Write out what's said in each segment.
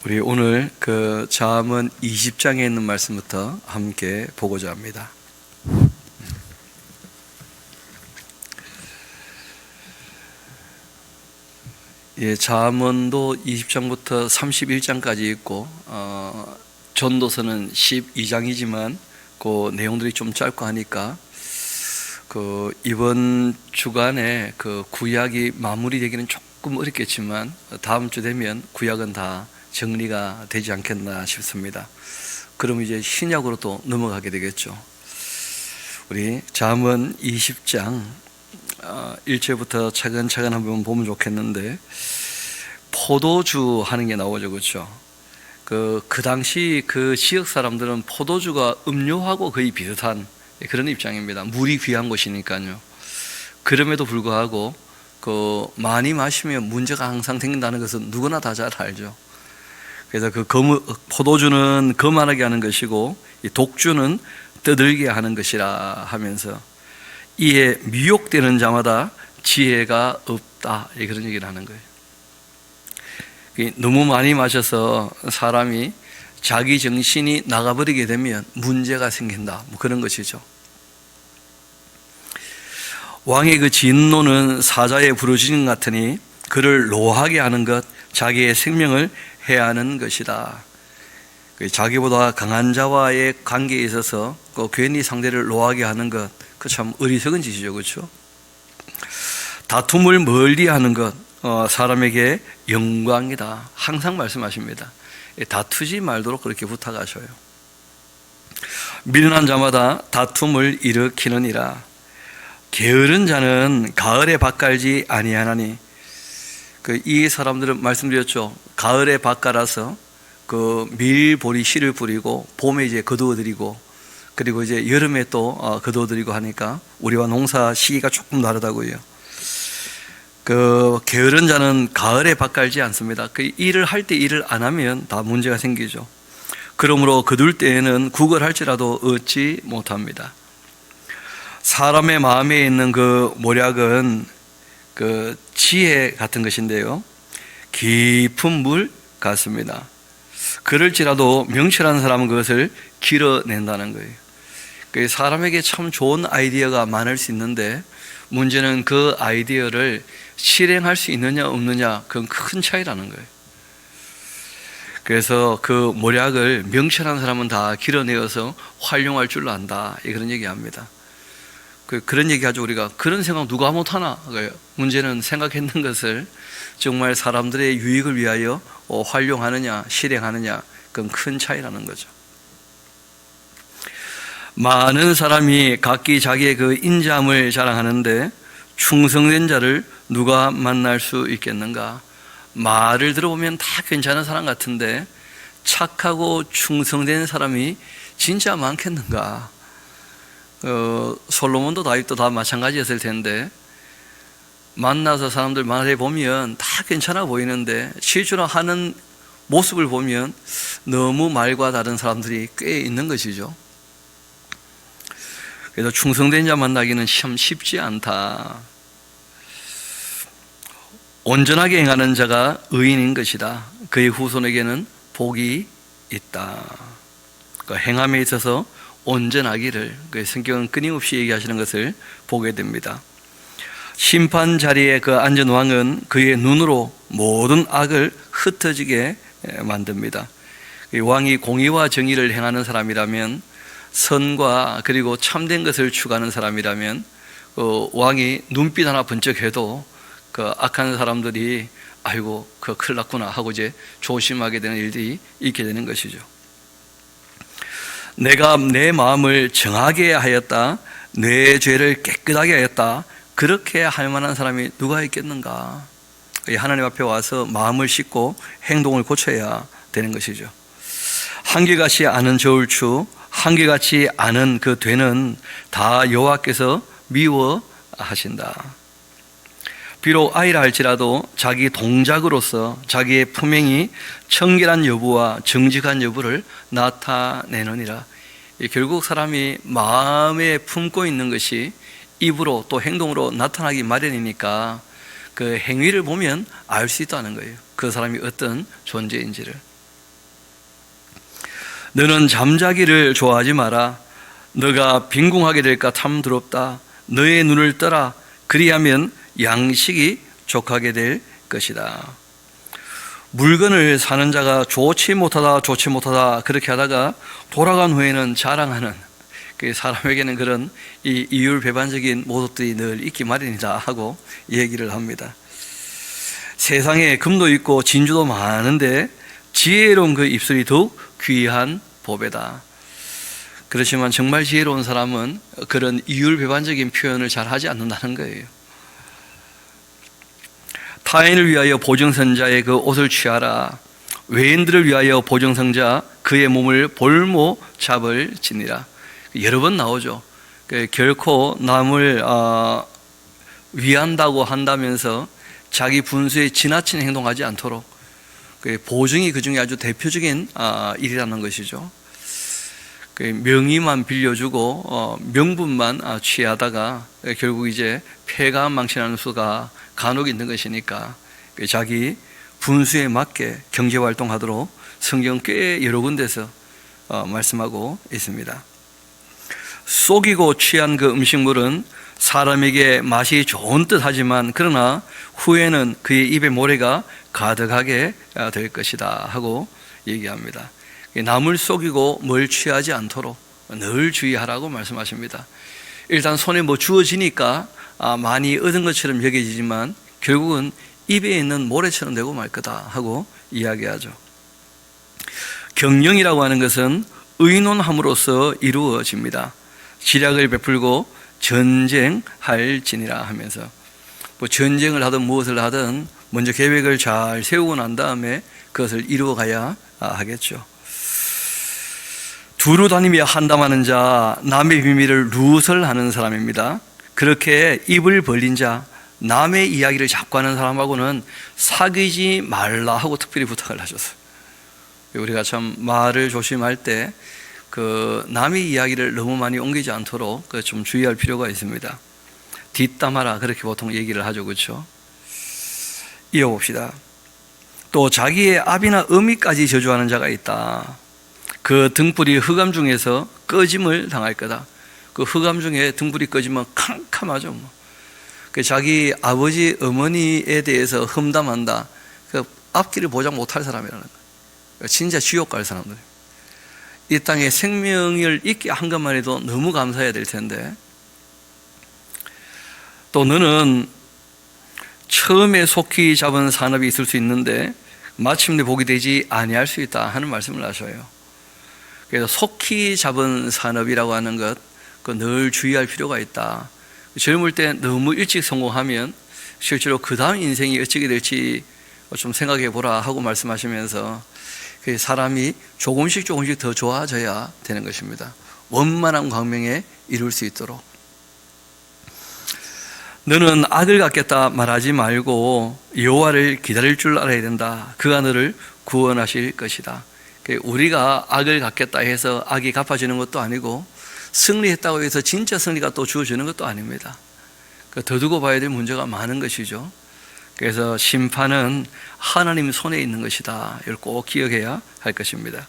우리 오늘 그 잠언 20장에 있는 말씀부터 함께 보고자 합니다. 잠언도 20장부터 31장까지 있고 전도서는 12장이지만 그 내용들이 좀 짧고 하니까 이번 주간에 그 구약이 마무리되기는 조금 어렵겠지만 다음 주 되면 구약은 다 정리가 되지 않겠나 싶습니다. 그럼 이제 신약으로 또 넘어가게 되겠죠. 우리 잠언 20장 1절부터 차근차근 한번 보면 좋겠는데, 포도주 하는 게 나오죠, 그렇죠? 그 당시 그 지역 사람들은 포도주가 음료하고 거의 비슷한 그런 입장입니다. 물이 귀한 곳이니까요. 그럼에도 불구하고 많이 마시면 문제가 항상 생긴다는 것은 누구나 다 잘 알죠. 그래서 포도주는 거만하게 하는 것이고, 이 독주는 떠들게 하는 것이라 하면서, 이에 미혹되는 자마다 지혜가 없다, 그런 얘기를 하는 거예요. 너무 많이 마셔서 사람이 자기 정신이 나가버리게 되면 문제가 생긴다, 그런 것이죠. 왕의 그 진노는 사자의 부르짖음 같으니 그를 노하게 하는 것, 자기의 생명을 해하는 것이다. 자기보다 강한 자와의 관계에 있어서 괜히 상대를 노하게 하는 것, 그 참 어리석은 짓이죠, 그렇죠? 다툼을 멀리하는 것, 사람에게 영광이다, 항상 말씀하십니다. 다투지 말도록 그렇게 부탁하셔요. 미련한 자마다 다툼을 일으키느니라. 게으른 자는 가을에 밭 갈지 아니하나니. 이 사람들은 말씀드렸죠. 가을에 밭 갈아서 밀보리 씨를 뿌리고 봄에 이제 거두어들이고, 그리고 이제 여름에 또 거두어들이고 하니까 우리와 농사 시기가 조금 다르다고요. 게으른 자는 가을에 밭 갈지 않습니다. 일을 할 때 일을 안 하면 다 문제가 생기죠. 그러므로 거둘 때에는 구걸할지라도 얻지 못합니다. 사람의 마음에 있는 모략은 지혜 같은 것인데요, 깊은 물 같습니다. 그럴지라도 명철한 사람은 그것을 길어낸다는 거예요. 사람에게 참 좋은 아이디어가 많을 수 있는데, 문제는 그 아이디어를 실행할 수 있느냐 없느냐, 그건 큰 차이라는 거예요. 그래서 그 모략을 명철한 사람은 다 길어내어서 활용할 줄 안다, 그런 얘기합니다. 그런 얘기하죠. 우리가 그런 생각 누가 못하나. 문제는 생각했는 것을 정말 사람들의 유익을 위하여 활용하느냐 실행하느냐, 그건 큰 차이라는 거죠. 많은 사람이 각기 자기의 인자함을 자랑하는데 충성된 자를 누가 만날 수 있겠는가? 말을 들어보면 다 괜찮은 사람 같은데 착하고 충성된 사람이 진짜 많겠는가? 솔로몬도 다윗도 다 마찬가지였을 텐데, 만나서 사람들 말해보면 다 괜찮아 보이는데 실제로 하는 모습을 보면 너무 말과 다른 사람들이 꽤 있는 것이죠. 그래서 충성된 자 만나기는 참 쉽지 않다. 온전하게 행하는 자가 의인인 것이다. 그의 후손에게는 복이 있다. 행함에 있어서 온전하기를 성경은 끊임없이 얘기하시는 것을 보게 됩니다. 심판 자리에 앉은 왕은 그의 눈으로 모든 악을 흩어지게 만듭니다. 왕이 공의와 정의를 행하는 사람이라면, 선과 그리고 참된 것을 추구하는 사람이라면, 왕이 눈빛 하나 번쩍해도 악한 사람들이 아이고 큰일 났구나 하고 이제 조심하게 되는 일들이 있게 되는 것이죠. 내가 내 마음을 정하게 하였다, 내 죄를 깨끗하게 하였다, 그렇게 할 만한 사람이 누가 있겠는가? 하나님 앞에 와서 마음을 씻고 행동을 고쳐야 되는 것이죠. 한결같이 않은 저울추, 한결같이 않은 그 되는 다 여호와께서 미워하신다. 비록 아이라 할지라도 자기 동작으로서 자기의 품행이 청결한 여부와 정직한 여부를 나타내느니라. 결국 사람이 마음에 품고 있는 것이 입으로 또 행동으로 나타나기 마련이니까 그 행위를 보면 알 수 있다는 거예요. 그 사람이 어떤 존재인지를. 너는 잠자기를 좋아하지 마라. 너가 빈궁하게 될까 참 두렵다. 너의 눈을 떠라. 그리하면 양식이 족하게 될 것이다. 물건을 사는 자가 좋지 못하다 그렇게 하다가 돌아간 후에는 자랑하는, 사람에게는 그런 이율배반적인 모습들이 늘 있기 마련이다 하고 얘기를 합니다. 세상에 금도 있고 진주도 많은데 지혜로운 그 입술이 더욱 귀한 보배다. 그렇지만 정말 지혜로운 사람은 그런 이율배반적인 표현을 잘 하지 않는다는 거예요. 타인을 위하여 보증선자의 그 옷을 취하라. 외인들을 위하여 보증선자 그의 몸을 볼모 잡을 지니라. 여러 번 나오죠. 결코 남을 위한다고 한다면서 자기 분수에 지나친 행동하지 않도록, 보증이 그 중에 아주 대표적인 일이라는 것이죠. 명의만 빌려주고 명분만 취하다가 결국 이제 폐가 망신하는 수가 간혹 있는 것이니까 자기 분수에 맞게 경제활동하도록 성경 꽤 여러 군데서 말씀하고 있습니다. 속이고 취한 그 음식물은 사람에게 맛이 좋은 듯 하지만 그러나 후에는 그의 입에 모래가 가득하게 될 것이다 하고 얘기합니다. 남을 속이고 뭘 취하지 않도록 늘 주의하라고 말씀하십니다. 일단 손에 뭐 주어지니까 많이 얻은 것처럼 여겨지지만 결국은 입에 있는 모래처럼 되고 말 거다 하고 이야기하죠. 경영이라고 하는 것은 의논함으로써 이루어집니다. 지략을 베풀고 전쟁할지니라 하면서, 뭐 전쟁을 하든 무엇을 하든 먼저 계획을 잘 세우고 난 다음에 그것을 이루어가야 하겠죠. 두루 다니며 한담하는 자, 남의 비밀을 누설하는 사람입니다. 그렇게 입을 벌린 자, 남의 이야기를 자꾸 하는 사람하고는 사귀지 말라 하고 특별히 부탁을 하셨어요. 우리가 참 말을 조심할 때 남의 이야기를 너무 많이 옮기지 않도록 좀 주의할 필요가 있습니다. 뒷담화라 그렇게 보통 얘기를 하죠, 그렇죠? 이어봅시다. 또 자기의 아비나 어미까지 저주하는 자가 있다. 그 등불이 흑암 중에서 꺼짐을 당할 거다. 그 흑암 중에 등불이 꺼지면 캄캄하죠. 자기 아버지, 어머니에 대해서 험담한다. 그 앞길을 보장 못할 사람이라는 거예요. 진짜 지옥 갈 사람들. 이 땅에 생명을 있게 한 것만 해도 너무 감사해야 될 텐데, 또 너는 처음에 속히 잡은 산업이 있을 수 있는데 마침내 복이 되지 아니할 수 있다 하는 말씀을 하셔요. 그래서 속히 잡은 산업이라고 하는 것, 늘 주의할 필요가 있다. 젊을 때 너무 일찍 성공하면 실제로 그 다음 인생이 어떻게 될지 좀 생각해 보라 하고 말씀하시면서 사람이 조금씩 더 좋아져야 되는 것입니다. 원만한 광명에 이룰 수 있도록. 너는 악을 갖겠다 말하지 말고 여호와를 기다릴 줄 알아야 된다. 그가 너를 구원하실 것이다. 우리가 악을 갖겠다 해서 악이 갚아지는 것도 아니고 승리했다고 해서 진짜 승리가 또 주어지는 것도 아닙니다. 더 두고 봐야 될 문제가 많은 것이죠. 그래서 심판은 하나님 손에 있는 것이다. 이걸 꼭 기억해야 할 것입니다.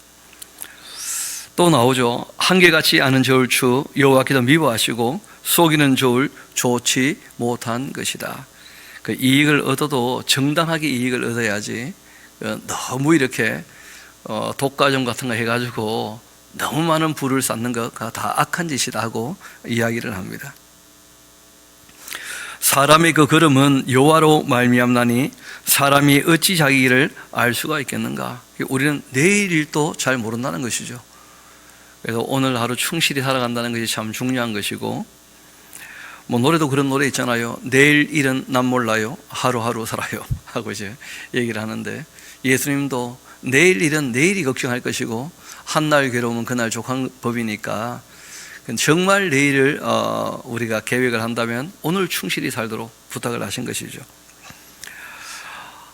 또 나오죠. 한결같이 아는 저울추 여호와께서 미워하시고 속이는 저울 좋지 못한 것이다. 그 이익을 얻어도 정당하게 이익을 얻어야지 너무 이렇게 독과점 같은 거 해가지고 너무 많은 부를 쌓는 것가 다 악한 짓이다 하고 이야기를 합니다. 사람의 그 걸음은 여호와로 말미암나니 사람이 어찌 자기 길을 알 수가 있겠는가. 우리는 내일 일도 잘 모른다는 것이죠. 그래서 오늘 하루 충실히 살아간다는 것이 참 중요한 것이고, 뭐 노래도 그런 노래 있잖아요. 내일 일은 난 몰라요, 하루하루 살아요 하고 이제 얘기를 하는데, 예수님도 내일 일은 내일이 걱정할 것이고 한날 괴로움은 그날 족한 법이니까 정말 내일을 우리가 계획을 한다면 오늘 충실히 살도록 부탁을 하신 것이죠.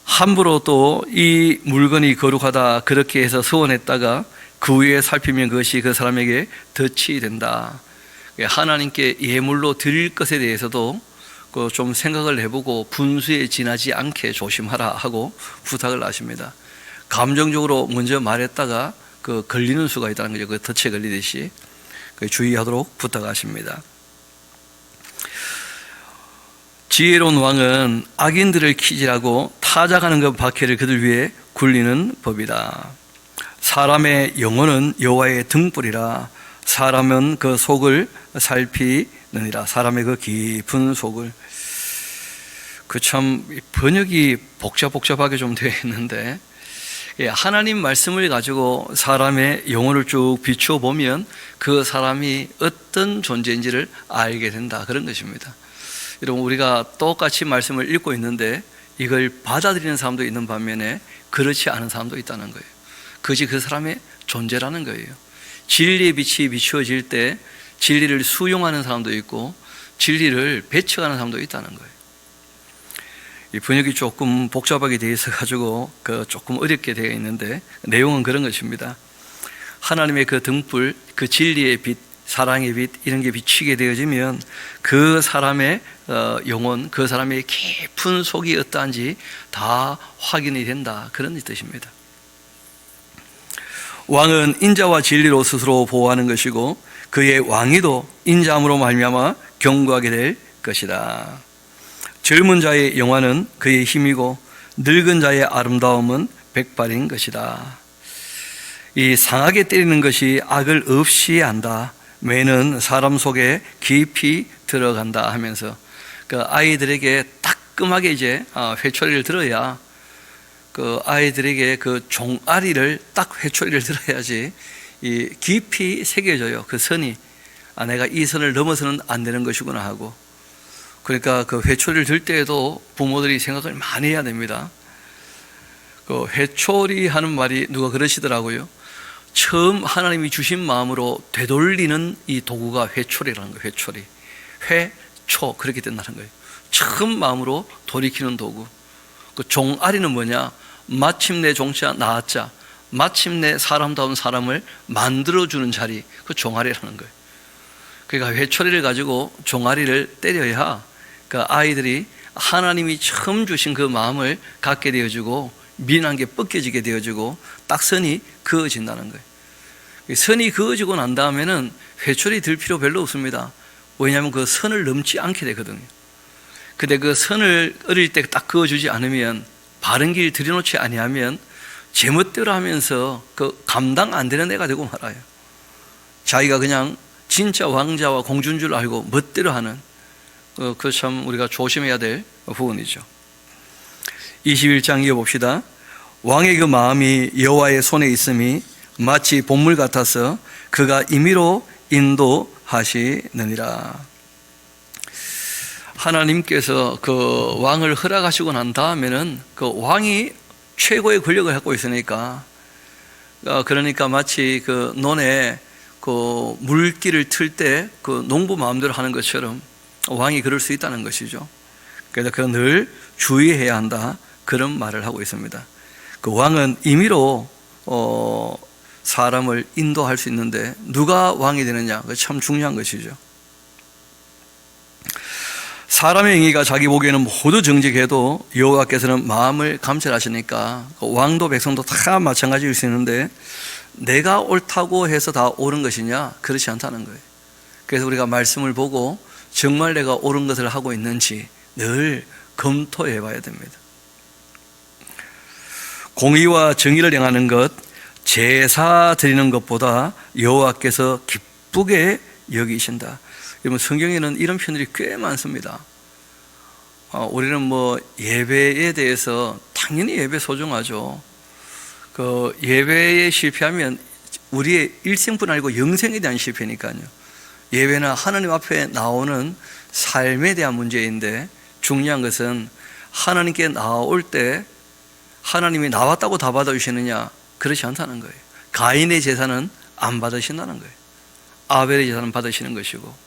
함부로 또 이 물건이 거룩하다 그렇게 해서 서원했다가 그 후에 살피면 그것이 그 사람에게 덫이 된다. 하나님께 예물로 드릴 것에 대해서도 좀 생각을 해보고 분수에 지나지 않게 조심하라 하고 부탁을 하십니다. 감정적으로 먼저 말했다가 그 걸리는 수가 있다는 거죠. 그 덫에 걸리듯이 주의하도록 부탁하십니다. 지혜로운 왕은 악인들을 키질하고 타작하는 그 박해를 그들 위에 굴리는 법이다. 사람의 영혼은 여호와의 등불이라 사람은 그 속을 살피느니라. 사람의 그 깊은 속을. 그 참 번역이 복잡하게 좀 되어 있는데, 하나님 말씀을 가지고 사람의 영혼을 쭉 비추어 보면 그 사람이 어떤 존재인지를 알게 된다, 그런 것입니다. 여러분, 우리가 똑같이 말씀을 읽고 있는데 이걸 받아들이는 사람도 있는 반면에 그렇지 않은 사람도 있다는 거예요. 그것이 그 사람의 존재라는 거예요. 진리의 빛이 비추어질 때 진리를 수용하는 사람도 있고 진리를 배척하는 사람도 있다는 거예요. 이 번역이 조금 복잡하게 되어 있어 가지고 조금 어렵게 되어 있는데 내용은 그런 것입니다. 하나님의 그 등불, 그 진리의 빛, 사랑의 빛, 이런 게 비치게 되어지면 그 사람의 영혼, 그 사람의 깊은 속이 어떠한지 다 확인이 된다, 그런 뜻입니다. 왕은 인자와 진리로 스스로 보호하는 것이고 그의 왕위도 인자함으로 말미암아 견고하게 될 것이다. 젊은 자의 영화는 그의 힘이고 늙은 자의 아름다움은 백발인 것이다. 이 상하게 때리는 것이 악을 없이 한다. 매는 사람 속에 깊이 들어간다 하면서 그 아이들에게 따끔하게 이제 회초리를 들어야 그 아이들에게 그 종아리를 딱 회초리를 들어야지 이 깊이 새겨져요. 그 선이 내가 이 선을 넘어서는 안 되는 것이구나 하고. 그러니까 그 회초리를 들 때에도 부모들이 생각을 많이 해야 됩니다. 그 회초리 하는 말이 누가 그러시더라고요. 처음 하나님이 주신 마음으로 되돌리는 이 도구가 회초리라는 거예요. 회초리. 회초, 그렇게 된다는 거예요. 처음 마음으로 돌이키는 도구. 그 종아리는 뭐냐? 마침내 종자 나았자, 마침내 사람다운 사람을 만들어주는 자리, 그 종아리라는 거예요. 그러니까 회초리를 가지고 종아리를 때려야 그 아이들이 하나님이 처음 주신 그 마음을 갖게 되어지고 미련한 게 벗겨지게 되어지고 딱 선이 그어진다는 거예요. 선이 그어지고 난 다음에는 회초리 들 필요 별로 없습니다. 왜냐하면 그 선을 넘지 않게 되거든요. 근데 그 선을 어릴 때 딱 그어주지 않으면, 바른 길 들여놓지 아니하면 제멋대로 하면서 그 감당 안 되는 애가 되고 말아요. 자기가 그냥 진짜 왕자와 공주인 줄 알고 멋대로 하는, 그 참 우리가 조심해야 될 부분이죠. 21장 이어봅시다. 왕의 그 마음이 여호와의 손에 있음이 마치 본물 같아서 그가 임의로 인도하시느니라. 하나님께서 그 왕을 허락하시고 난 다음에는 그 왕이 최고의 권력을 갖고 있으니까, 그러니까 마치 그 논에 그 물기를 틀 때 그 농부 마음대로 하는 것처럼 왕이 그럴 수 있다는 것이죠. 그래서 그 늘 주의해야 한다, 그런 말을 하고 있습니다. 그 왕은 임의로 사람을 인도할 수 있는데 누가 왕이 되느냐, 그게 참 중요한 것이죠. 사람의 행위가 자기 보기에는 모두 정직해도 여호와께서는 마음을 감찰하시니까 왕도 백성도 다 마찬가지일 수 있는데 내가 옳다고 해서 다 옳은 것이냐? 그렇지 않다는 거예요. 그래서 우리가 말씀을 보고 정말 내가 옳은 것을 하고 있는지 늘 검토해 봐야 됩니다. 공의와 정의를 행하는 것, 제사 드리는 것보다 여호와께서 기쁘게 여기신다. 여러분, 성경에는 이런 표현들이 꽤 많습니다. 우리는 뭐 예배에 대해서 당연히 예배 소중하죠. 그 예배에 실패하면 우리의 일생뿐 아니고 영생에 대한 실패니까요. 예배는 하나님 앞에 나오는 삶에 대한 문제인데 중요한 것은 하나님께 나올 때 하나님이 나왔다고 다 받아주시느냐? 그렇지 않다는 거예요. 가인의 제사는 안 받으신다는 거예요. 아벨의 제사는 받으시는 것이고.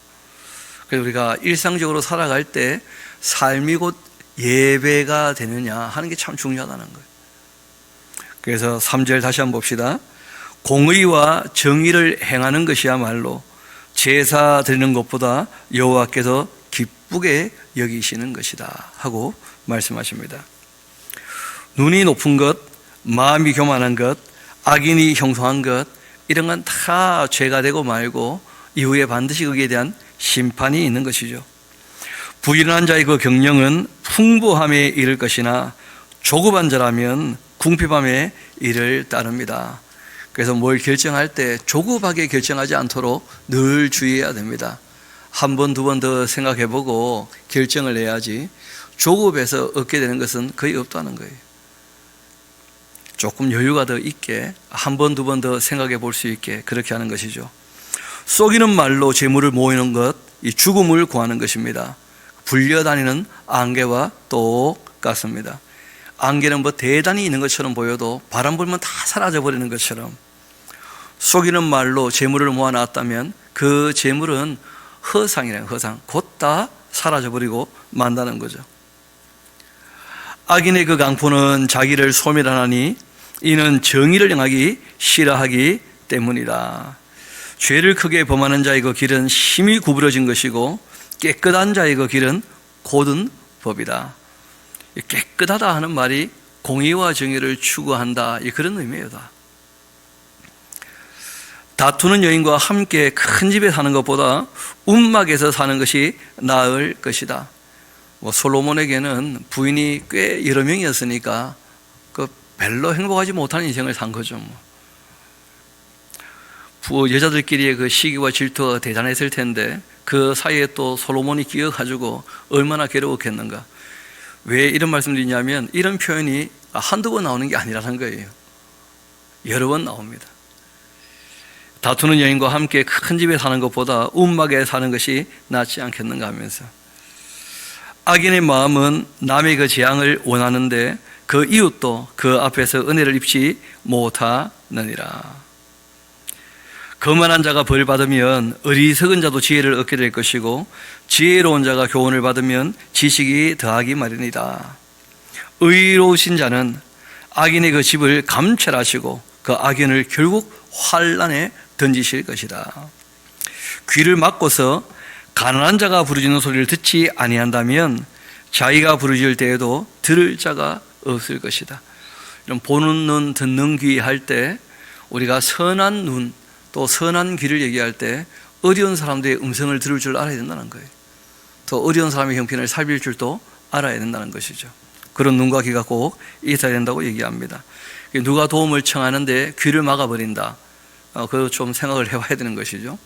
그래서 우리가 일상적으로 살아갈 때 삶이 곧 예배가 되느냐 하는 게 참 중요하다는 거예요. 그래서 3절 다시 한번 봅시다. 공의와 정의를 행하는 것이야말로 제사 드리는 것보다 여호와께서 기쁘게 여기시는 것이다 하고 말씀하십니다. 눈이 높은 것, 마음이 교만한 것, 악인이 형성한 것, 이런 건 다 죄가 되고 말고 이후에 반드시 거기에 대한 심판이 있는 것이죠. 부지런한 자의 그 경영은 풍부함에 이를 것이나 조급한 자라면 궁핍함에 이를 따릅니다. 그래서 뭘 결정할 때 조급하게 결정하지 않도록 늘 주의해야 됩니다. 한 번, 두 번 더 생각해보고 결정을 해야지, 조급해서 얻게 되는 것은 거의 없다는 거예요. 조금 여유가 더 있게 한 번, 두 번 더 생각해 볼 수 있게 그렇게 하는 것이죠. 속이는 말로 재물을 모으는 것, 이 죽음을 구하는 것입니다. 불려다니는 안개와 똑같습니다. 안개는 뭐 대단히 있는 것처럼 보여도 바람 불면 다 사라져 버리는 것처럼, 속이는 말로 재물을 모아놨다면 그 재물은 허상이라는, 허상, 곧 다 사라져 버리고 만다는 거죠. 악인의 그 강포는 자기를 소멸하나니 이는 정의를 행하기 싫어하기 때문이다. 죄를 크게 범하는 자의 그 길은 심히 구부러진 것이고 깨끗한 자의 그 길은 곧은 법이다. 깨끗하다 하는 말이 공의와 정의를 추구한다, 그런 의미예요. 다투는 여인과 함께 큰 집에 사는 것보다 움막에서 사는 것이 나을 것이다. 솔로몬에게는 부인이 꽤 여러 명이었으니까 별로 행복하지 못한 인생을 산 거죠. 여자들끼리의 그 시기와 질투가 대단했을 텐데 그 사이에 또 솔로몬이 끼어가지고 얼마나 괴로웠겠는가. 왜 이런 말씀드리냐면, 이런 표현이 한두 번 나오는 게 아니라는 거예요. 여러 번 나옵니다. 다투는 여인과 함께 큰 집에 사는 것보다 움막에 사는 것이 낫지 않겠는가 하면서, 악인의 마음은 남의 그 재앙을 원하는데 그 이웃도 그 앞에서 은혜를 입지 못하느니라. 거만한 자가 벌 받으면 어리석은 자도 지혜를 얻게 될 것이고, 지혜로운 자가 교훈을 받으면 지식이 더하기 마련이다. 의로우신 자는 악인의 그 집을 감찰하시고 그 악인을 결국 환란에 던지실 것이다. 귀를 막고서 가난한 자가 부르짖는 소리를 듣지 아니한다면 자기가 부르짖을 때에도 들을 자가 없을 것이다. 이런 보는 눈, 듣는 귀 할 때 우리가 선한 눈, 또 선한 귀를 얘기할 때 어려운 사람들의 음성을 들을 줄 알아야 된다는 거예요. 또 어려운 사람의 형편을 살필 줄도 알아야 된다는 것이죠. 그런 눈과 귀가 꼭 있어야 된다고 얘기합니다. 누가 도움을 청하는데 귀를 막아버린다, 그거 좀 생각을 해봐야 되는 것이죠.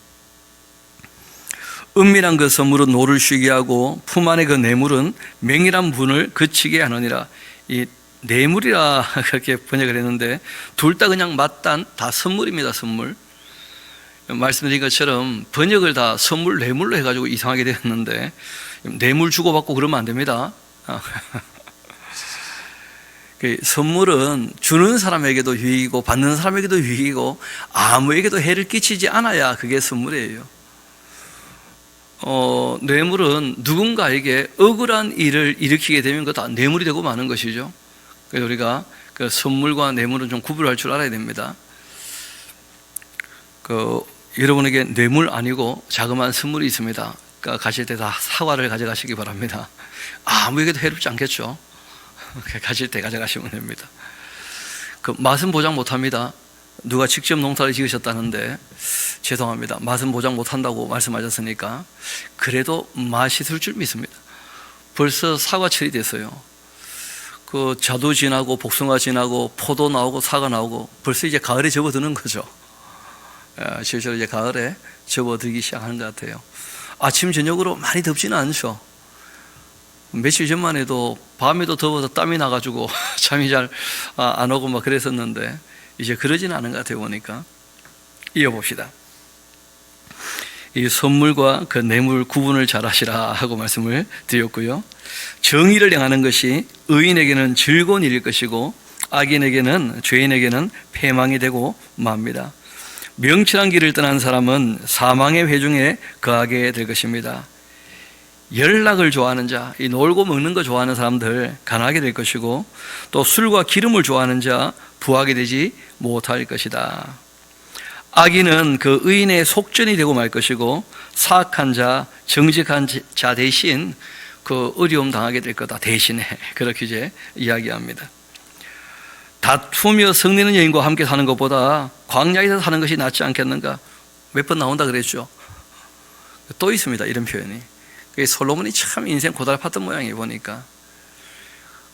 은밀한 그 선물은 노를 쉬게 하고 품 안의 그 뇌물은 맹인한 분을 그치게 하느니라. 이 뇌물이라 그렇게 번역을 했는데 둘 다 그냥 맞단, 다 선물입니다. 선물. 말씀드린 것처럼 번역을 다 선물, 뇌물로 해가지고 이상하게 되었는데, 뇌물 주고받고 그러면 안 됩니다. 선물은 주는 사람에게도 유익이고 받는 사람에게도 유익이고 아무에게도 해를 끼치지 않아야 그게 선물이에요. 뇌물은 누군가에게 억울한 일을 일으키게 되면 그거 다 뇌물이 되고 마는 것이죠. 그래서 우리가 그 선물과 뇌물은 좀 구분할 줄 알아야 됩니다. 여러분에게 뇌물 아니고 자그마한 선물이 있습니다. 그러니까 가실 때 다 사과를 가져가시기 바랍니다. 아무에게도 해롭지 않겠죠. 가실 때 가져가시면 됩니다. 그 맛은 보장 못합니다. 누가 직접 농사를 지으셨다는데 죄송합니다, 맛은 보장 못한다고 말씀하셨으니까 그래도 맛있을 줄 믿습니다. 벌써 사과철이 됐어요. 그 자두 지나고 복숭아 지나고 포도 나오고 사과 나오고 벌써 이제 가을에 접어드는 거죠. 실제로 이제 가을에 접어들기 시작하는 것 같아요. 아침 저녁으로 많이 덥지는 않죠. 며칠 전만 해도 밤에도 더워서 땀이 나가지고 잠이 잘 안 오고 막 그랬었는데 이제 그러지는 않은 것 같아요. 보니까. 이어봅시다. 이 선물과 그 뇌물 구분을 잘 하시라 하고 말씀을 드렸고요. 정의를 행하는 것이 의인에게는 즐거운 일일 것이고 악인에게는, 죄인에게는 패망이 되고 맙니다. 명철한 길을 떠난 사람은 사망의 회중에 거하게 될 것입니다. 연락을 좋아하는 자, 이 놀고 먹는 거 좋아하는 사람들 가난하게 될 것이고, 또 술과 기름을 좋아하는 자 부하게 되지 못할 것이다. 악인은 그 의인의 속전이 되고 말 것이고, 사악한 자, 정직한 자 대신 그 어려움 당하게 될 거다. 대신에 그렇게 이제 이야기합니다. 다투며 성내는 여인과 함께 사는 것보다 광야에서 사는 것이 낫지 않겠는가? 몇 번 나온다 그랬죠. 또 있습니다, 이런 표현이. 솔로몬이 참 인생 고달팠던 모양이에요, 보니까.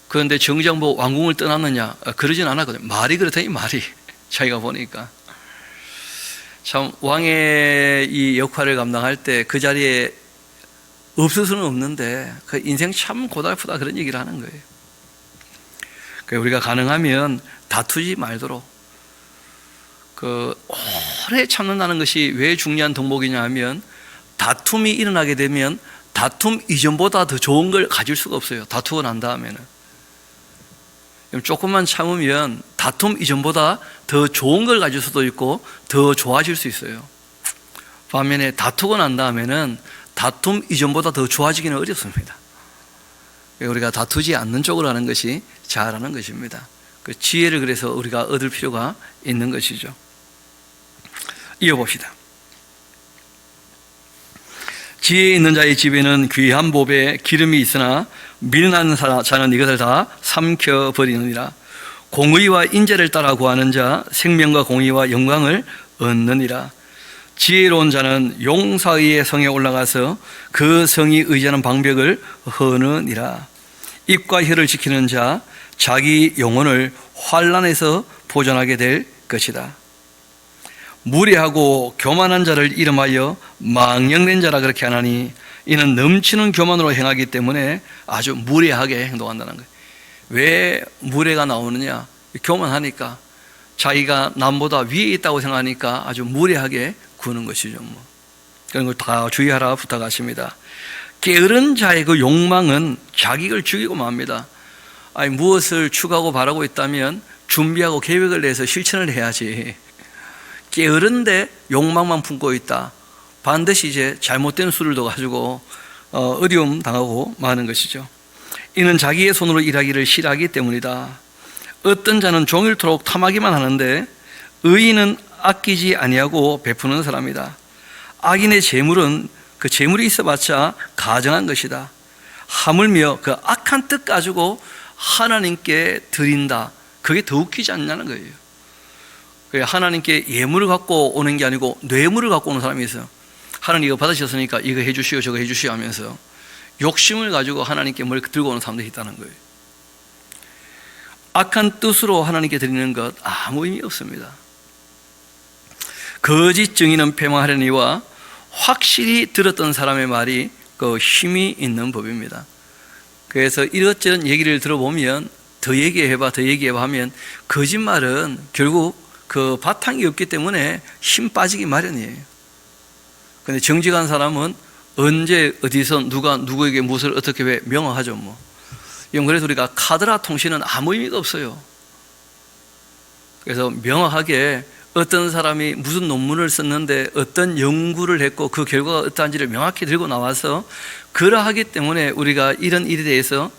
그런데 정작 뭐 왕궁을 떠났느냐? 그러진 않았거든요. 말이 그렇다니, 말이. 자기가 보니까. 참, 왕의 이 역할을 감당할 때 그 자리에 없을 수는 없는데, 그 인생 참 고달프다, 그런 얘기를 하는 거예요. 그러니까 우리가 가능하면 다투지 말도록, 오래 참는다는 것이 왜 중요한 덕목이냐 하면, 다툼이 일어나게 되면 다툼 이전보다 더 좋은 걸 가질 수가 없어요. 다투고 난 다음에는. 조금만 참으면 다툼 이전보다 더 좋은 걸 가질 수도 있고 더 좋아질 수 있어요. 반면에 다투고 난 다음에는 다툼 이전보다 더 좋아지기는 어렵습니다. 우리가 다투지 않는 쪽으로 하는 것이 잘하는 것입니다. 그 지혜를 그래서 우리가 얻을 필요가 있는 것이죠. 이어봅시다. 지혜 있는 자의 집에는 귀한 보배 기름이 있으나 미련한 자는 이것을 다 삼켜버리느니라. 공의와 인재를 따라 구하는 자 생명과 공의와 영광을 얻느니라. 지혜로운 자는 용사의 성에 올라가서 그 성이 의지하는 방벽을 허느니라. 입과 혀를 지키는 자 자기 영혼을 환난에서 보존하게 될 것이다. 무례하고 교만한 자를 이름하여 망령된 자라 그렇게 하나니 이는 넘치는 교만으로 행하기 때문에 아주 무례하게 행동한다는 거예요. 왜 무례가 나오느냐? 교만하니까, 자기가 남보다 위에 있다고 생각하니까 아주 무례하게 구는 것이죠. 그런 걸 다 주의하라 부탁하십니다. 게으른 자의 그 욕망은 자기를 죽이고 맙니다. 아니, 무엇을 추구하고 바라고 있다면 준비하고 계획을 내서 실천을 해야지. 게으른데 욕망만 품고 있다. 반드시 이제 잘못된 수를 둬가지고 어려움 당하고 마는 것이죠. 이는 자기의 손으로 일하기를 싫어하기 때문이다. 어떤 자는 종일토록 탐하기만 하는데 의인은 아끼지 아니하고 베푸는 사람이다. 악인의 재물은 그 재물이 있어봤자 가정한 것이다. 하물며 그 악한 뜻 가지고 하나님께 드린다. 그게 더 웃기지 않냐는 거예요. 하나님께 예물을 갖고 오는 게 아니고 뇌물을 갖고 오는 사람이 있어요. 하나님 이거 받으셨으니까 이거 해주시오 저거 해주시오 하면서 욕심을 가지고 하나님께 뭘 들고 오는 사람들이 있다는 거예요. 악한 뜻으로 하나님께 드리는 것 아무 의미 없습니다. 거짓 증인은 패망하려니와 확실히 들었던 사람의 말이 그 힘이 있는 법입니다. 그래서 이것저것 얘기를 들어보면 더 얘기해봐 하면 거짓말은 결국 그 바탕이 없기 때문에 힘 빠지기 마련이에요. 그런데 정직한 사람은 언제 어디서 누가 누구에게 무엇을 어떻게 왜 명확하죠. 뭐. 그래서 우리가 카드라 통신은 아무 의미가 없어요. 그래서 명확하게 어떤 사람이 무슨 논문을 썼는데 어떤 연구를 했고 그 결과가 어떠한지를 명확히 들고 나와서 그러하기 때문에 우리가 이런 일에 대해서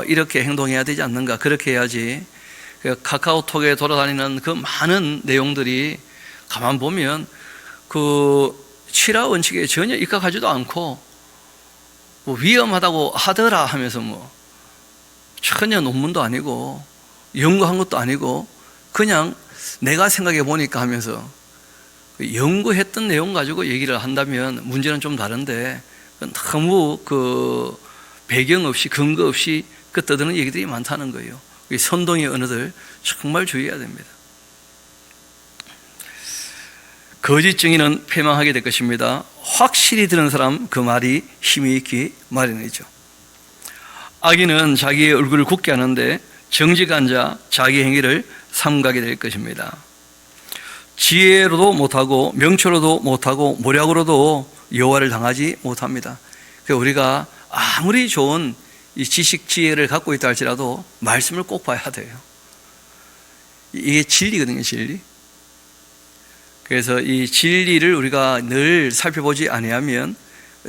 이렇게 행동해야 되지 않는가, 그렇게 해야지. 카카오톡에 돌아다니는 그 많은 내용들이 가만 보면 그 7화 원칙에 전혀 입각하지도 않고 뭐 위험하다고 하더라 하면서 뭐 전혀 논문도 아니고 연구한 것도 아니고 그냥 내가 생각해 보니까 하면서 연구했던 내용 가지고 얘기를 한다면 문제는 좀 다른데 너무 그 배경 없이 근거 없이 그 떠드는 얘기들이 많다는 거예요. 선동의 언어들 정말 주의해야 됩니다. 거짓 증인은 패망하게 될 것입니다. 확실히 들은 사람 그 말이 힘이 있기 마련이죠. 악인은 자기의 얼굴을 굳게 하는데 정직한 자 자기 행위를 삼가게 될 것입니다. 지혜로도 못하고 명철로도 못하고 모략으로도 여호와를 당하지 못합니다. 그래서 우리가 아무리 좋은 이 지식 지혜를 갖고 있다 할지라도 말씀을 꼭 봐야 돼요. 이게 진리거든요, 진리. 그래서 이 진리를 우리가 늘 살펴보지 아니하면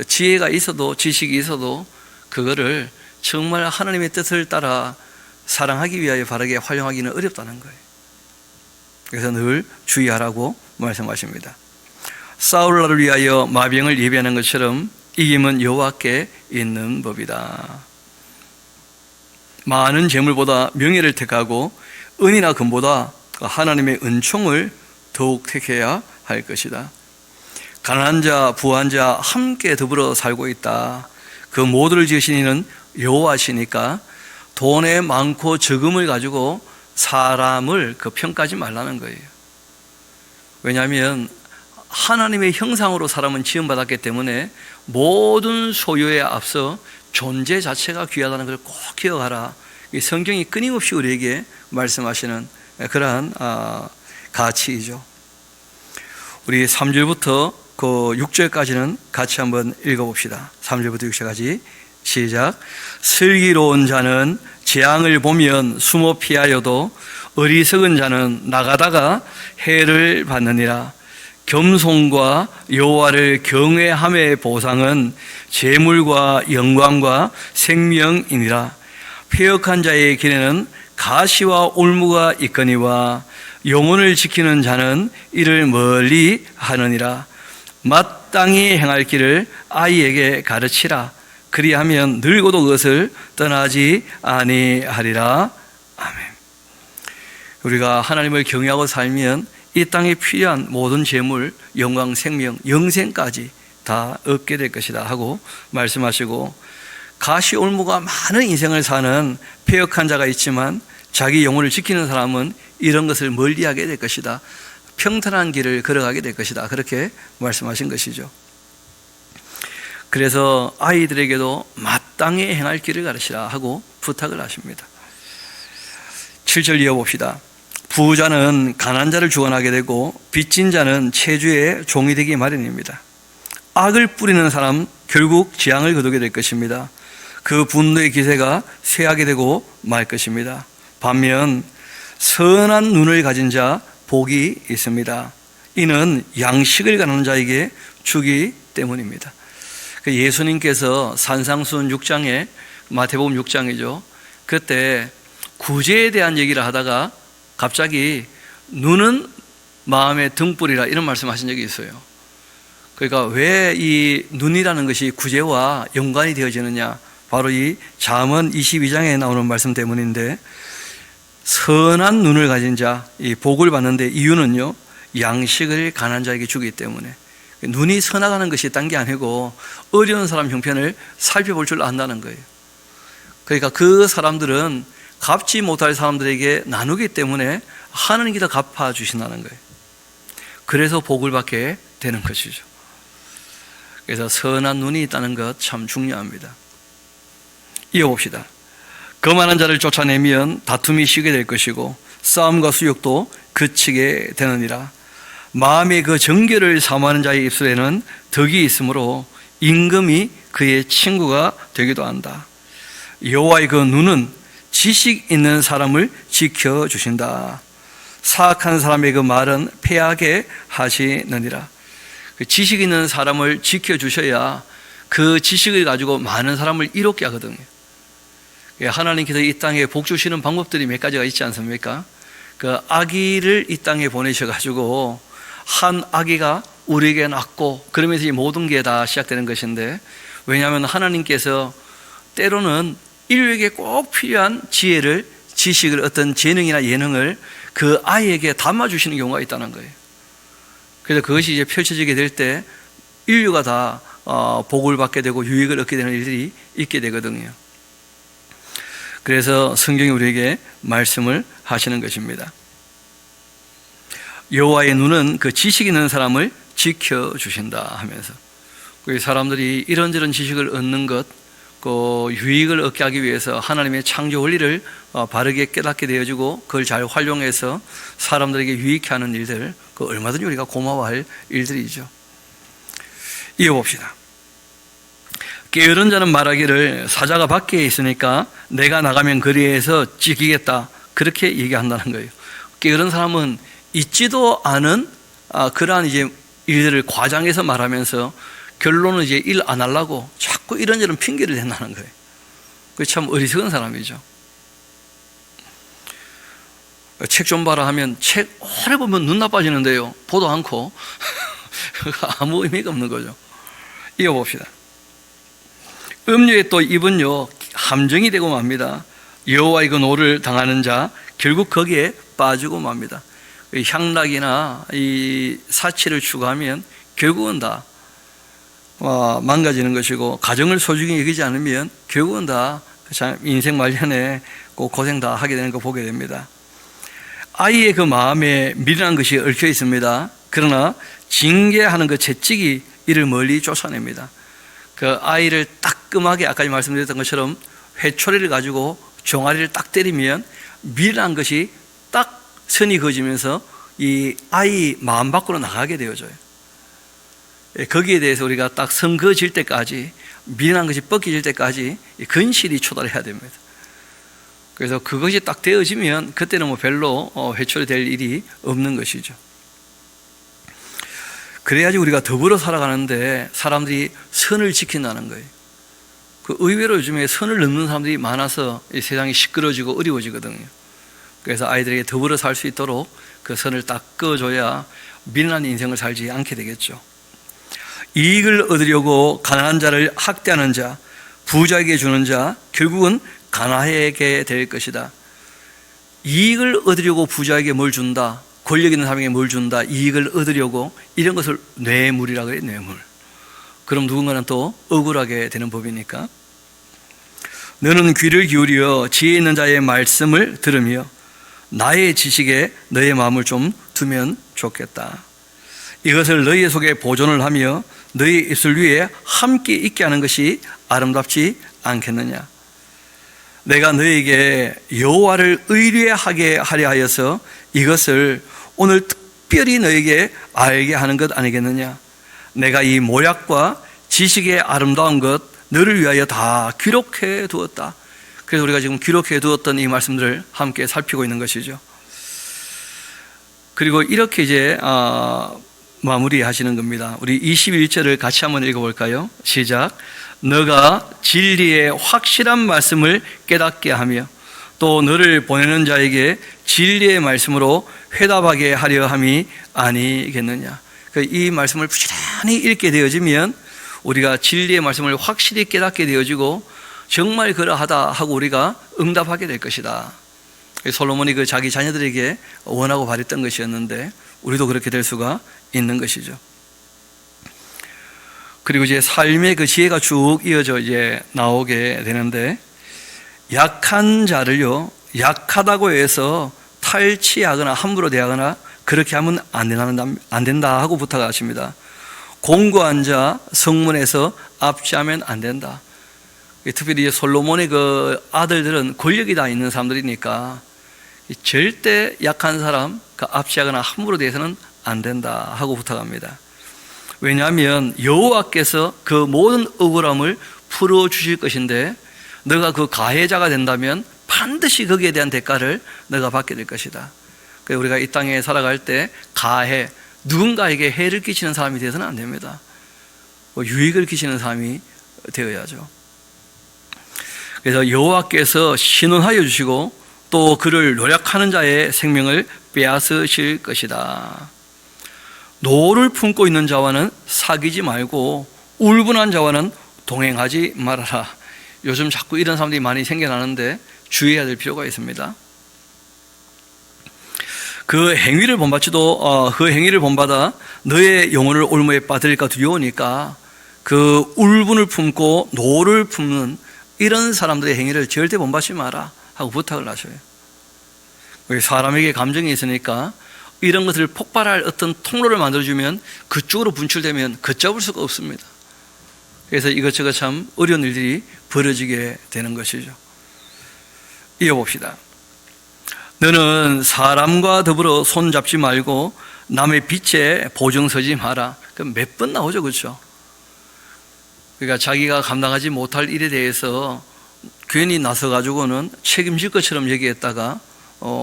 지혜가 있어도 지식이 있어도 그거를 정말 하나님의 뜻을 따라 사랑하기 위하여 바르게 활용하기는 어렵다는 거예요. 그래서 늘 주의하라고 말씀하십니다. 싸울 날을 위하여 마병을 예비하는 것처럼 이김은 여호와께 있는 법이다. 많은 재물보다 명예를 택하고 은이나 금보다 하나님의 은총을 더욱 택해야 할 것이다. 가난한 자, 부한 자 함께 더불어 살고 있다. 그 모두를 지으신 이는 여호와시니까 돈에 많고 적음을 가지고 사람을 평가하지 말라는 거예요. 왜냐하면 하나님의 형상으로 사람은 지음받았기 때문에 모든 소유에 앞서 존재 자체가 귀하다는 것을 꼭 기억하라. 성경이 끊임없이 우리에게 말씀하시는 그러한 가치이죠. 우리 3절부터 그 6절까지는 같이 한번 읽어봅시다. 3절부터 6절까지 시작. 슬기로운 자는 재앙을 보면 숨어 피하여도 어리석은 자는 나가다가 해를 받느니라. 겸손과 여호와를 경외함의 보상은 재물과 영광과 생명이니라. 패역한 자의 길에는 가시와 올무가 있거니와 영혼을 지키는 자는 이를 멀리 하느니라. 마땅히 행할 길을 아이에게 가르치라. 그리하면 늙어도 그것을 떠나지 아니하리라. 아멘. 우리가 하나님을 경외하고 살면 이 땅에 필요한 모든 재물, 영광, 생명, 영생까지 다 얻게 될 것이다 하고 말씀하시고, 가시올무가 많은 인생을 사는 패역한 자가 있지만 자기 영혼을 지키는 사람은 이런 것을 멀리하게 될 것이다. 평탄한 길을 걸어가게 될 것이다. 그렇게 말씀하신 것이죠. 그래서 아이들에게도 마땅히 행할 길을 가르치라 하고 부탁을 하십니다. 7절 이어봅시다. 부자는 가난한 자를 주관하게 되고 빚진 자는 채주의 종이 되기 마련입니다. 악을 뿌리는 사람 결국 재앙을 거두게 될 것입니다. 그 분노의 기세가 쇠하게 되고 말 것입니다. 반면 선한 눈을 가진 자 복이 있습니다. 이는 양식을 가는 자에게 주기 때문입니다. 예수님께서 산상수훈 6장에, 마태복음 6장이죠. 그때 구제에 대한 얘기를 하다가 갑자기 눈은 마음의 등불이라 이런 말씀하신 적이 있어요. 그러니까 왜 이 눈이라는 것이 구제와 연관이 되어지느냐, 바로 이 잠언 22장에 나오는 말씀 때문인데, 선한 눈을 가진 자, 이 복을 받는데 이유는요, 양식을 가난한 자에게 주기 때문에. 눈이 선하다는 것이 딴 게 아니고 어려운 사람 형편을 살펴볼 줄 안다는 거예요. 그러니까 그 사람들은 갚지 못할 사람들에게 나누기 때문에 하나님께서 갚아주신다는 거예요. 그래서 복을 받게 되는 것이죠. 그래서 선한 눈이 있다는 것 참 중요합니다. 이어봅시다. 거만한 자를 쫓아내면 다툼이 쉬게 될 것이고 싸움과 수욕도 그치게 되느니라. 마음의 그 정결을 사모하는 자의 입술에는 덕이 있으므로 임금이 그의 친구가 되기도 한다. 여호와의 그 눈은 지식 있는 사람을 지켜주신다. 사악한 사람의 그 말은 패하게 하시느니라. 그 지식 있는 사람을 지켜주셔야 그 지식을 가지고 많은 사람을 이롭게 하거든요. 하나님께서 이 땅에 복 주시는 방법들이 몇 가지가 있지 않습니까? 그 아기를 이 땅에 보내셔가지고 한 아기가 우리에게 낳고, 그러면서 이 모든 게 다 시작되는 것인데, 왜냐하면 하나님께서 때로는 인류에게 꼭 필요한 지혜를, 지식을, 어떤 재능이나 예능을 그 아이에게 담아주시는 경우가 있다는 거예요. 그래서 그것이 이제 펼쳐지게 될 때 인류가 다 복을 받게 되고 유익을 얻게 되는 일들이 있게 되거든요. 그래서 성경이 우리에게 말씀을 하시는 것입니다. 여호와의 눈은 그 지식 있는 사람을 지켜주신다 하면서, 사람들이 이런저런 지식을 얻는 것, 그 유익을 얻게 하기 위해서 하나님의 창조 원리를 바르게 깨닫게 되어지고 그걸 잘 활용해서 사람들에게 유익해 하는 일들, 그 얼마든지 우리가 고마워할 일들이죠. 이어봅시다. 게으른 자는 말하기를 사자가 밖에 있으니까 내가 나가면 거리에서 찢기겠다, 그렇게 얘기한다는 거예요. 게으른 사람은 있지도 않은 그러한 이제 일들을 과장해서 말하면서 결론은 이제 일 안 하려고 자꾸 이런저런 핑계를 댄다는 거예요. 그게 참 어리석은 사람이죠. 책 좀 봐라 하면 책 오래 보면 눈 나빠지는데요, 보도 않고 아무 의미가 없는 거죠. 이어봅시다. 음료의 또 입은요 함정이 되고 맙니다. 여호와의 그 노를 당하는 자 결국 거기에 빠지고 맙니다. 향락이나 이 사치를 추구하면 결국은 다 망가지는 것이고, 가정을 소중히 여기지 않으면 결국은 다 인생 말년에 고생 다 하게 되는 거 보게 됩니다. 아이의 그 마음에 미련한 것이 얽혀 있습니다. 그러나 징계하는 그 채찍이 이를 멀리 쫓아냅니다. 그 아이를 따끔하게, 아까 말씀드렸던 것처럼 회초리를 가지고 종아리를 딱 때리면 미련한 것이 딱 선이 그어지면서 이 아이 마음 밖으로 나가게 되어져요. 거기에 대해서 우리가 딱 선 그어질 때까지, 미련한 것이 벗겨질 때까지 근실이 초달해야 됩니다. 그래서 그것이 딱 되어지면 그때는 별로 회초리 될 일이 없는 것이죠. 그래야지 우리가 더불어 살아가는데 사람들이 선을 지킨다는 거예요. 그 의외로 요즘에 선을 넘는 사람들이 많아서 이 세상이 시끄러지고 어려워지거든요. 그래서 아이들에게 더불어 살 수 있도록 그 선을 딱 그어줘야 미련한 인생을 살지 않게 되겠죠. 이익을 얻으려고 가난한 자를 학대하는 자, 부자에게 주는 자, 결국은 가난하게 될 것이다. 이익을 얻으려고 부자에게 뭘 준다, 권력 있는 사람에게 뭘 준다, 이익을 얻으려고, 이런 것을 뇌물이라고 해요. 뇌물. 그럼 누군가는 또 억울하게 되는 법이니까. 너는 귀를 기울여 지혜 있는 자의 말씀을 들으며 나의 지식에 너의 마음을 좀 두면 좋겠다. 이것을 너희 속에 보존을 하며 너희 입술 위에 함께 있게 하는 것이 아름답지 않겠느냐. 내가 너에게 여호와를 의뢰하게 하려 하여서 이것을 오늘 특별히 너에게 알게 하는 것 아니겠느냐. 내가 이 모략과 지식의 아름다운 것 너를 위하여 다 기록해 두었다. 그래서 우리가 지금 기록해 두었던 이 말씀들을 함께 살피고 있는 것이죠. 그리고 이렇게 이제 마무리하시는 겁니다. 우리 21절을 같이 한번 읽어볼까요? 시작. 너가 진리의 확실한 말씀을 깨닫게 하며 또 너를 보내는 자에게 진리의 말씀으로 회답하게 하려 함이 아니겠느냐. 이 말씀을 부지런히 읽게 되어지면 우리가 진리의 말씀을 확실히 깨닫게 되어지고 정말 그러하다 하고 우리가 응답하게 될 것이다. 솔로몬이 그 자기 자녀들에게 원하고 바랬던 것이었는데 우리도 그렇게 될 수가 있는 것이죠. 그리고 이제 삶의 그 지혜가 쭉 이어져 이제 나오게 되는데, 약한 자를요, 약하다고 해서 탈취하거나 함부로 대하거나 그렇게 하면 안 된다 하고 부탁하십니다. 공고한 자 성문에서 압시하면 안 된다. 특별히 솔로몬의 그 아들들은 권력이 다 있는 사람들이니까 절대 약한 사람 압시하거나 함부로 대해서는 안 된다 하고 부탁합니다. 왜냐하면 여호와께서 그 모든 억울함을 풀어주실 것인데 너가 그 가해자가 된다면 반드시 거기에 대한 대가를 너가 받게 될 것이다. 그래서 우리가 이 땅에 살아갈 때 가해, 누군가에게 해를 끼치는 사람이 되어서는 안 됩니다. 유익을 끼치는 사람이 되어야죠. 그래서 여호와께서 신원하여 주시고 또 그를 노력하는 자의 생명을 빼앗으실 것이다. 노를 품고 있는 자와는 사귀지 말고 울분한 자와는 동행하지 말아라. 요즘 자꾸 이런 사람들이 많이 생겨나는데 주의해야 될 필요가 있습니다. 그 행위를 본받아 너의 영혼을 올무에 빠뜨릴까 두려우니까 그 울분을 품고 노를 품는 이런 사람들의 행위를 절대 본받지 마라 하고 부탁을 하셔요. 사람에게 감정이 있으니까 이런 것을 폭발할 어떤 통로를 만들어주면 그쪽으로 분출되면 걷잡을 수가 없습니다. 그래서 이것저것 참 어려운 일들이 벌어지게 되는 것이죠. 이어봅시다. 너는 사람과 더불어 손잡지 말고 남의 빛에 보증서지 마라. 그럼 몇 번 나오죠, 그렇죠? 그러니까 자기가 감당하지 못할 일에 대해서 괜히 나서가지고는 책임질 것처럼 얘기했다가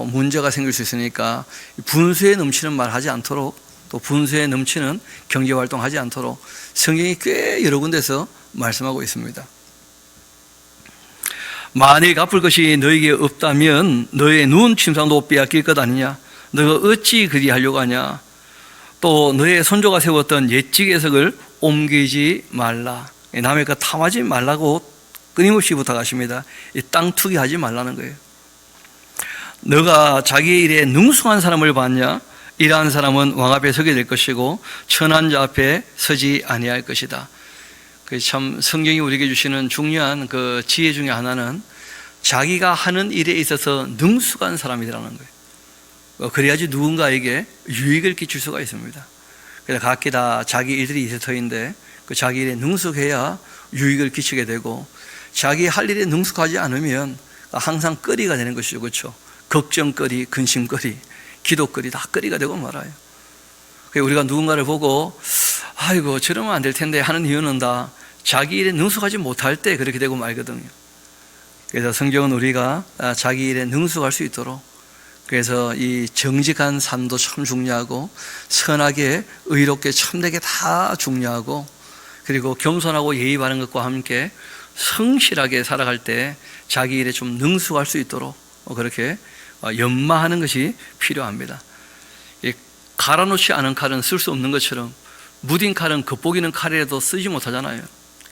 문제가 생길 수 있으니까 분수에 넘치는 말 하지 않도록, 또 분수에 넘치는 경제활동 하지 않도록 성경이 꽤 여러 군데서 말씀하고 있습니다. 만일 갚을 것이 너에게 없다면 너의 눈 침상도 빼앗길 것 아니냐. 너가 어찌 그리하려고 하냐. 또 너의 선조가 세웠던 옛적 예석을 옮기지 말라. 남의 것 탐하지 말라고 끊임없이 부탁하십니다. 이 땅 투기하지 말라는 거예요. 너가 자기 일에 능숙한 사람을 봤냐? 이러한 사람은 왕 앞에 서게 될 것이고 천한 자 앞에 서지 아니할 것이다. 참 성경이 우리에게 주시는 중요한 그 지혜 중에 하나는 자기가 하는 일에 있어서 능숙한 사람이라는 거예요. 그래야지 누군가에게 유익을 끼칠 수가 있습니다. 그래서 각기 다 자기 일들이 있을 터인데 그 자기 일에 능숙해야 유익을 끼치게 되고, 자기 할 일에 능숙하지 않으면 항상 거리가 되는 것이죠. 그렇죠? 걱정거리, 근심거리, 기도거리 다 거리가 되고 말아요. 우리가 누군가를 보고 아이고 저러면 안 될 텐데 하는 이유는 다 자기 일에 능숙하지 못할 때 그렇게 되고 말거든요. 그래서 성경은 우리가 자기 일에 능숙할 수 있도록, 그래서 이 정직한 삶도 참 중요하고 선하게 의롭게 참되게 다 중요하고, 그리고 겸손하고 예의 바른 것과 함께 성실하게 살아갈 때 자기 일에 좀 능숙할 수 있도록 그렇게 연마하는 것이 필요합니다. 갈아놓지 않은 칼은 쓸 수 없는 것처럼 무딘 칼은 겉보기는 칼이라도 쓰지 못하잖아요.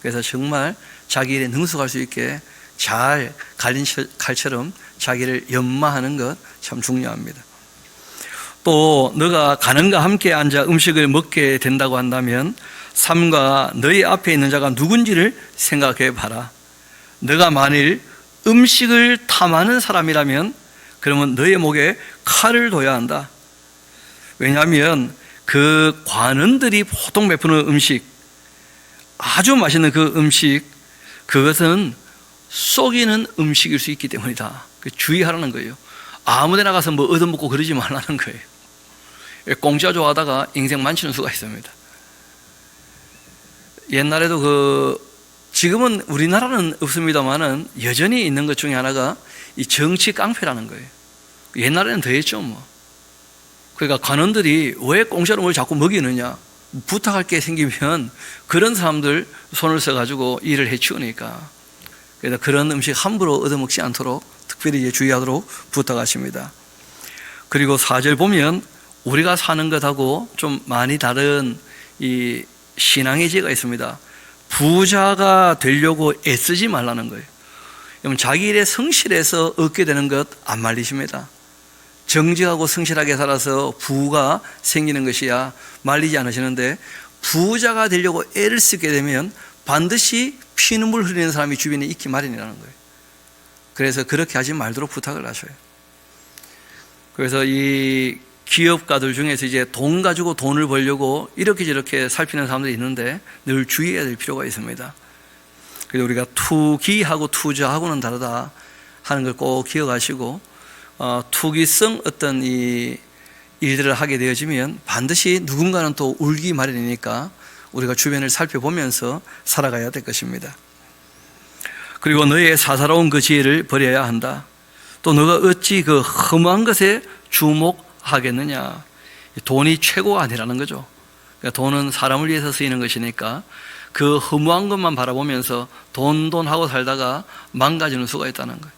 그래서 정말 자기 일에 능숙할 수 있게 잘 갈린 칼처럼 자기를 연마하는 것 참 중요합니다. 또 너가 가는과 함께 앉아 음식을 먹게 된다고 한다면 삼가 너희 앞에 있는 자가 누군지를 생각해 봐라. 너가 만일 음식을 탐하는 사람이라면 그러면 너의 목에 칼을 둬야 한다. 왜냐하면 그 관원들이 보통 베푸는 음식, 아주 맛있는 그 음식, 그것은 속이는 음식일 수 있기 때문이다. 주의하라는 거예요. 아무데나 가서 뭐 얻어먹고 그러지 말라는 거예요. 공짜 좋아하다가 인생 망치는 수가 있습니다. 옛날에도 지금은 우리나라는 없습니다만은 여전히 있는 것 중에 하나가 이 정치 깡패라는 거예요. 옛날에는 더했죠 뭐. 그러니까 관원들이 왜 공짜로 뭘 자꾸 먹이느냐, 부탁할 게 생기면 그런 사람들 손을 써가지고 일을 해치우니까. 그래서 그런 음식 함부로 얻어먹지 않도록 특별히 주의하도록 부탁하십니다. 그리고 4절 보면 우리가 사는 것하고 좀 많이 다른 이 신앙의 지혜가 있습니다. 부자가 되려고 애쓰지 말라는 거예요. 그러면 자기 일에 성실해서 얻게 되는 것 안 말리십니다. 정직하고 성실하게 살아서 부가 생기는 것이야 말리지 않으시는데, 부자가 되려고 애를 쓰게 되면 반드시 피눈물 흘리는 사람이 주변에 있기 마련이라는 거예요. 그래서 그렇게 하지 말도록 부탁을 하셔요. 그래서 이 기업가들 중에서 이제 돈 가지고 돈을 벌려고 이렇게 저렇게 살피는 사람들이 있는데 늘 주의해야 될 필요가 있습니다. 그래서 우리가 투기하고 투자하고는 다르다 하는 걸 꼭 기억하시고, 투기성 어떤 이 일들을 하게 되어지면 반드시 누군가는 또 울기 마련이니까 우리가 주변을 살펴보면서 살아가야 될 것입니다. 그리고 너의 사사로운 그 지혜를 버려야 한다. 또 너가 어찌 그 허무한 것에 주목하겠느냐. 돈이 최고가 아니라는 거죠. 그러니까 돈은 사람을 위해서 쓰이는 것이니까 그 허무한 것만 바라보면서 돈 하고 살다가 망가지는 수가 있다는 거예요.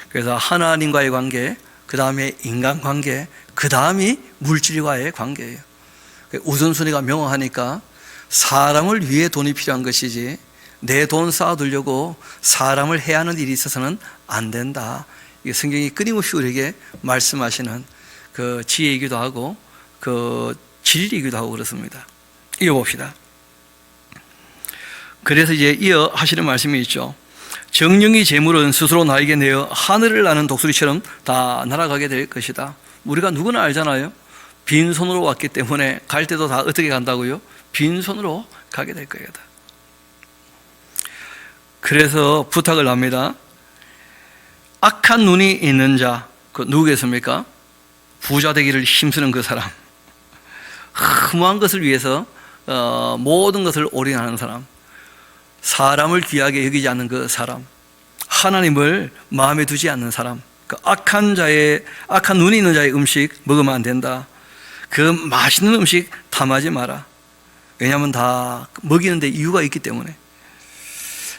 그래서 하나님과의 관계, 그 다음에 인간관계, 그 다음이 물질과의 관계예요. 우선순위가 명확하니까 사람을 위해 돈이 필요한 것이지 내 돈 쌓아두려고 사람을 해야 하는 일이 있어서는 안 된다. 이게 성경이 끊임없이 우리에게 말씀하시는 그 지혜이기도 하고 그 진리이기도 하고 그렇습니다. 이어봅시다. 그래서 이제 이어 하시는 말씀이 있죠. 정령이 재물은 스스로 나에게 내어 하늘을 나는 독수리처럼 다 날아가게 될 것이다. 우리가 누구나 알잖아요. 빈손으로 왔기 때문에 갈 때도 다 어떻게 간다고요? 빈손으로 가게 될 거다. 그래서 부탁을 합니다. 악한 눈이 있는 자, 그 누구겠습니까? 부자 되기를 힘쓰는 그 사람, 허무한 것을 위해서 모든 것을 올인하는 사람, 사람을 귀하게 여기지 않는 그 사람, 하나님을 마음에 두지 않는 사람, 그 악한 눈이 있는 자의 음식 먹으면 안 된다. 그 맛있는 음식 탐하지 마라. 왜냐하면 다 먹이는데 이유가 있기 때문에.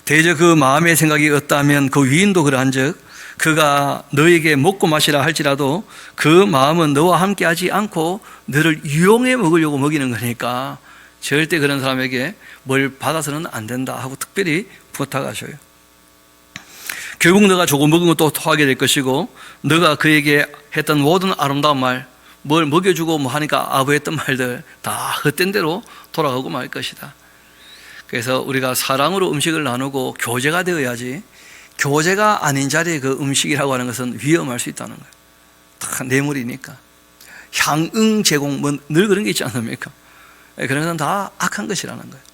대저 그 마음의 생각이 없다면 그 위인도 그러한즉 그가 너에게 먹고 마시라 할지라도 그 마음은 너와 함께 하지 않고 너를 유용해 먹으려고 먹이는 거니까 절대 그런 사람에게 뭘 받아서는 안 된다 하고 특별히 부탁하셔요. 결국 너가 조금 먹으면 또 토하게 될 것이고, 너가 그에게 했던 모든 아름다운 말, 뭘 먹여주고 뭐 하니까 아부했던 말들 다 헛된 대로 돌아가고 말 것이다. 그래서 우리가 사랑으로 음식을 나누고 교제가 되어야지, 교제가 아닌 자리에 그 음식이라고 하는 것은 위험할 수 있다는 거예요. 다 뇌물이니까. 향응 제공, 뭐 늘 그런 게 있지 않습니까? 그런 것은 다 악한 것이라는 거예요.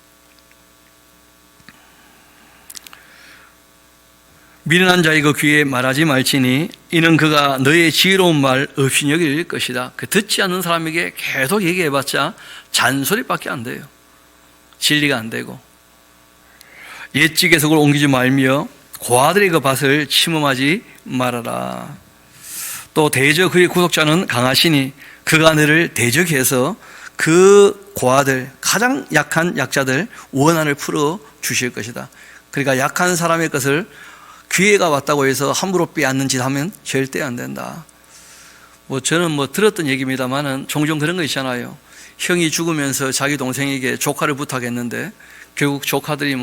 미련한 자의 그 귀에 말하지 말지니 이는 그가 너의 지혜로운 말 없이 여길 것이다. 그 듣지 않는 사람에게 계속 얘기해봤자 잔소리밖에 안 돼요. 진리가 안 되고. 옛 계석을 옮기지 말며 고아들의 그 밭을 침범하지 말아라. 또 대저 그의 구속자는 강하시니 그가 너를 대적해서 그 고아들, 가장 약한 약자들 원한을 풀어 주실 것이다. 그러니까 약한 사람의 것을 기회가 왔다고 해서 함부로 빼앗는 짓 하면 절대 안 된다. 저는 들었던 얘기입니다만은 종종 그런 거 있잖아요. 형이 죽으면서 자기 동생에게 조카를 부탁했는데 결국 조카들이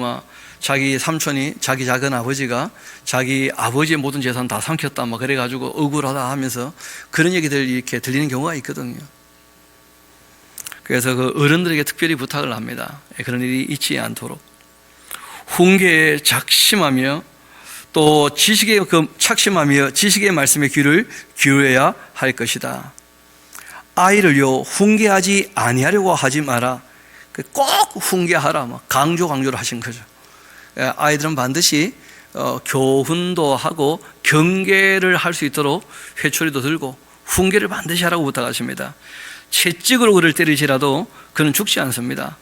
자기 삼촌이 자기 작은 아버지가 자기 아버지의 모든 재산 다 삼켰다 그래가지고 억울하다 하면서 그런 얘기들 이렇게 들리는 경우가 있거든요. 그래서 그 어른들에게 특별히 부탁을 합니다. 그런 일이 있지 않도록. 훈계에 작심하며 또 지식에 착심하며 지식의 말씀에 귀를 기울여야 할 것이다. 아이를요 훈계하지 아니하려고 하지 마라. 꼭 훈계하라 강조를 하신 거죠. 아이들은 반드시 교훈도 하고 경계를 할 수 있도록 회초리도 들고 훈계를 반드시 하라고 부탁하십니다. 채찍으로 그를 때리지라도 그는 죽지 않습니다.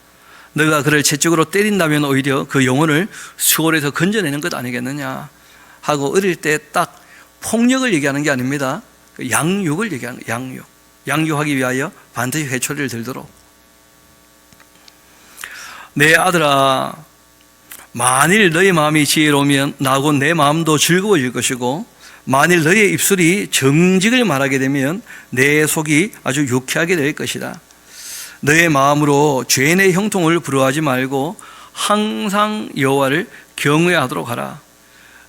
너가 그를 채찍으로 때린다면 오히려 그 영혼을 수월에서 건져내는 것 아니겠느냐 하고, 어릴 때 딱 폭력을 얘기하는 게 아닙니다. 양육을 얘기하는 거예요. 양육하기 위하여 반드시 회초리를 들도록. 내 아들아, 만일 너의 마음이 지혜로우면 나하고 내 마음도 즐거워질 것이고, 만일 너의 입술이 정직을 말하게 되면 내 속이 아주 유쾌하게 될 것이다. 너의 마음으로 죄인의 형통을 부러워하지 말고 항상 여호와를 경외하도록 하라.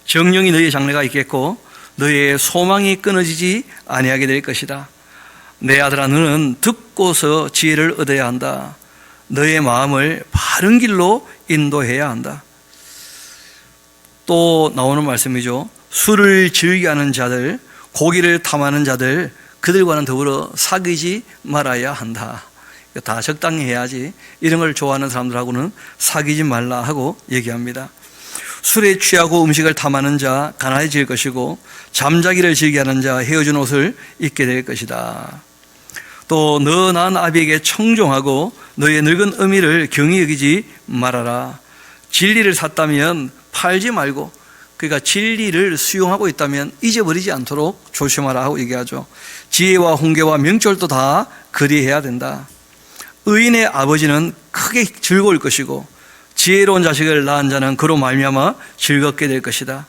정령이 너의 장래가 있겠고 너의 소망이 끊어지지 아니하게 될 것이다. 내 아들아, 너는 듣고서 지혜를 얻어야 한다. 너의 마음을 바른 길로 인도해야 한다. 또 나오는 말씀이죠. 술을 즐겨하는 자들, 고기를 탐하는 자들, 그들과는 더불어 사귀지 말아야 한다. 다 적당히 해야지, 이런 걸 좋아하는 사람들하고는 사귀지 말라 하고 얘기합니다. 술에 취하고 음식을 탐하는 자 가난해질 것이고, 잠자기를 즐겨하는 자 헤어진 옷을 입게 될 것이다. 또 너 낳은 아비에게 청종하고 너의 늙은 어미를 경히 여기지 말아라. 진리를 샀다면 팔지 말고, 그러니까 진리를 수용하고 있다면 잊어버리지 않도록 조심하라 하고 얘기하죠. 지혜와 훈계와 명철도 다 그리해야 된다. 의인의 아버지는 크게 즐거울 것이고 지혜로운 자식을 낳은 자는 그로 말미암아 즐겁게 될 것이다.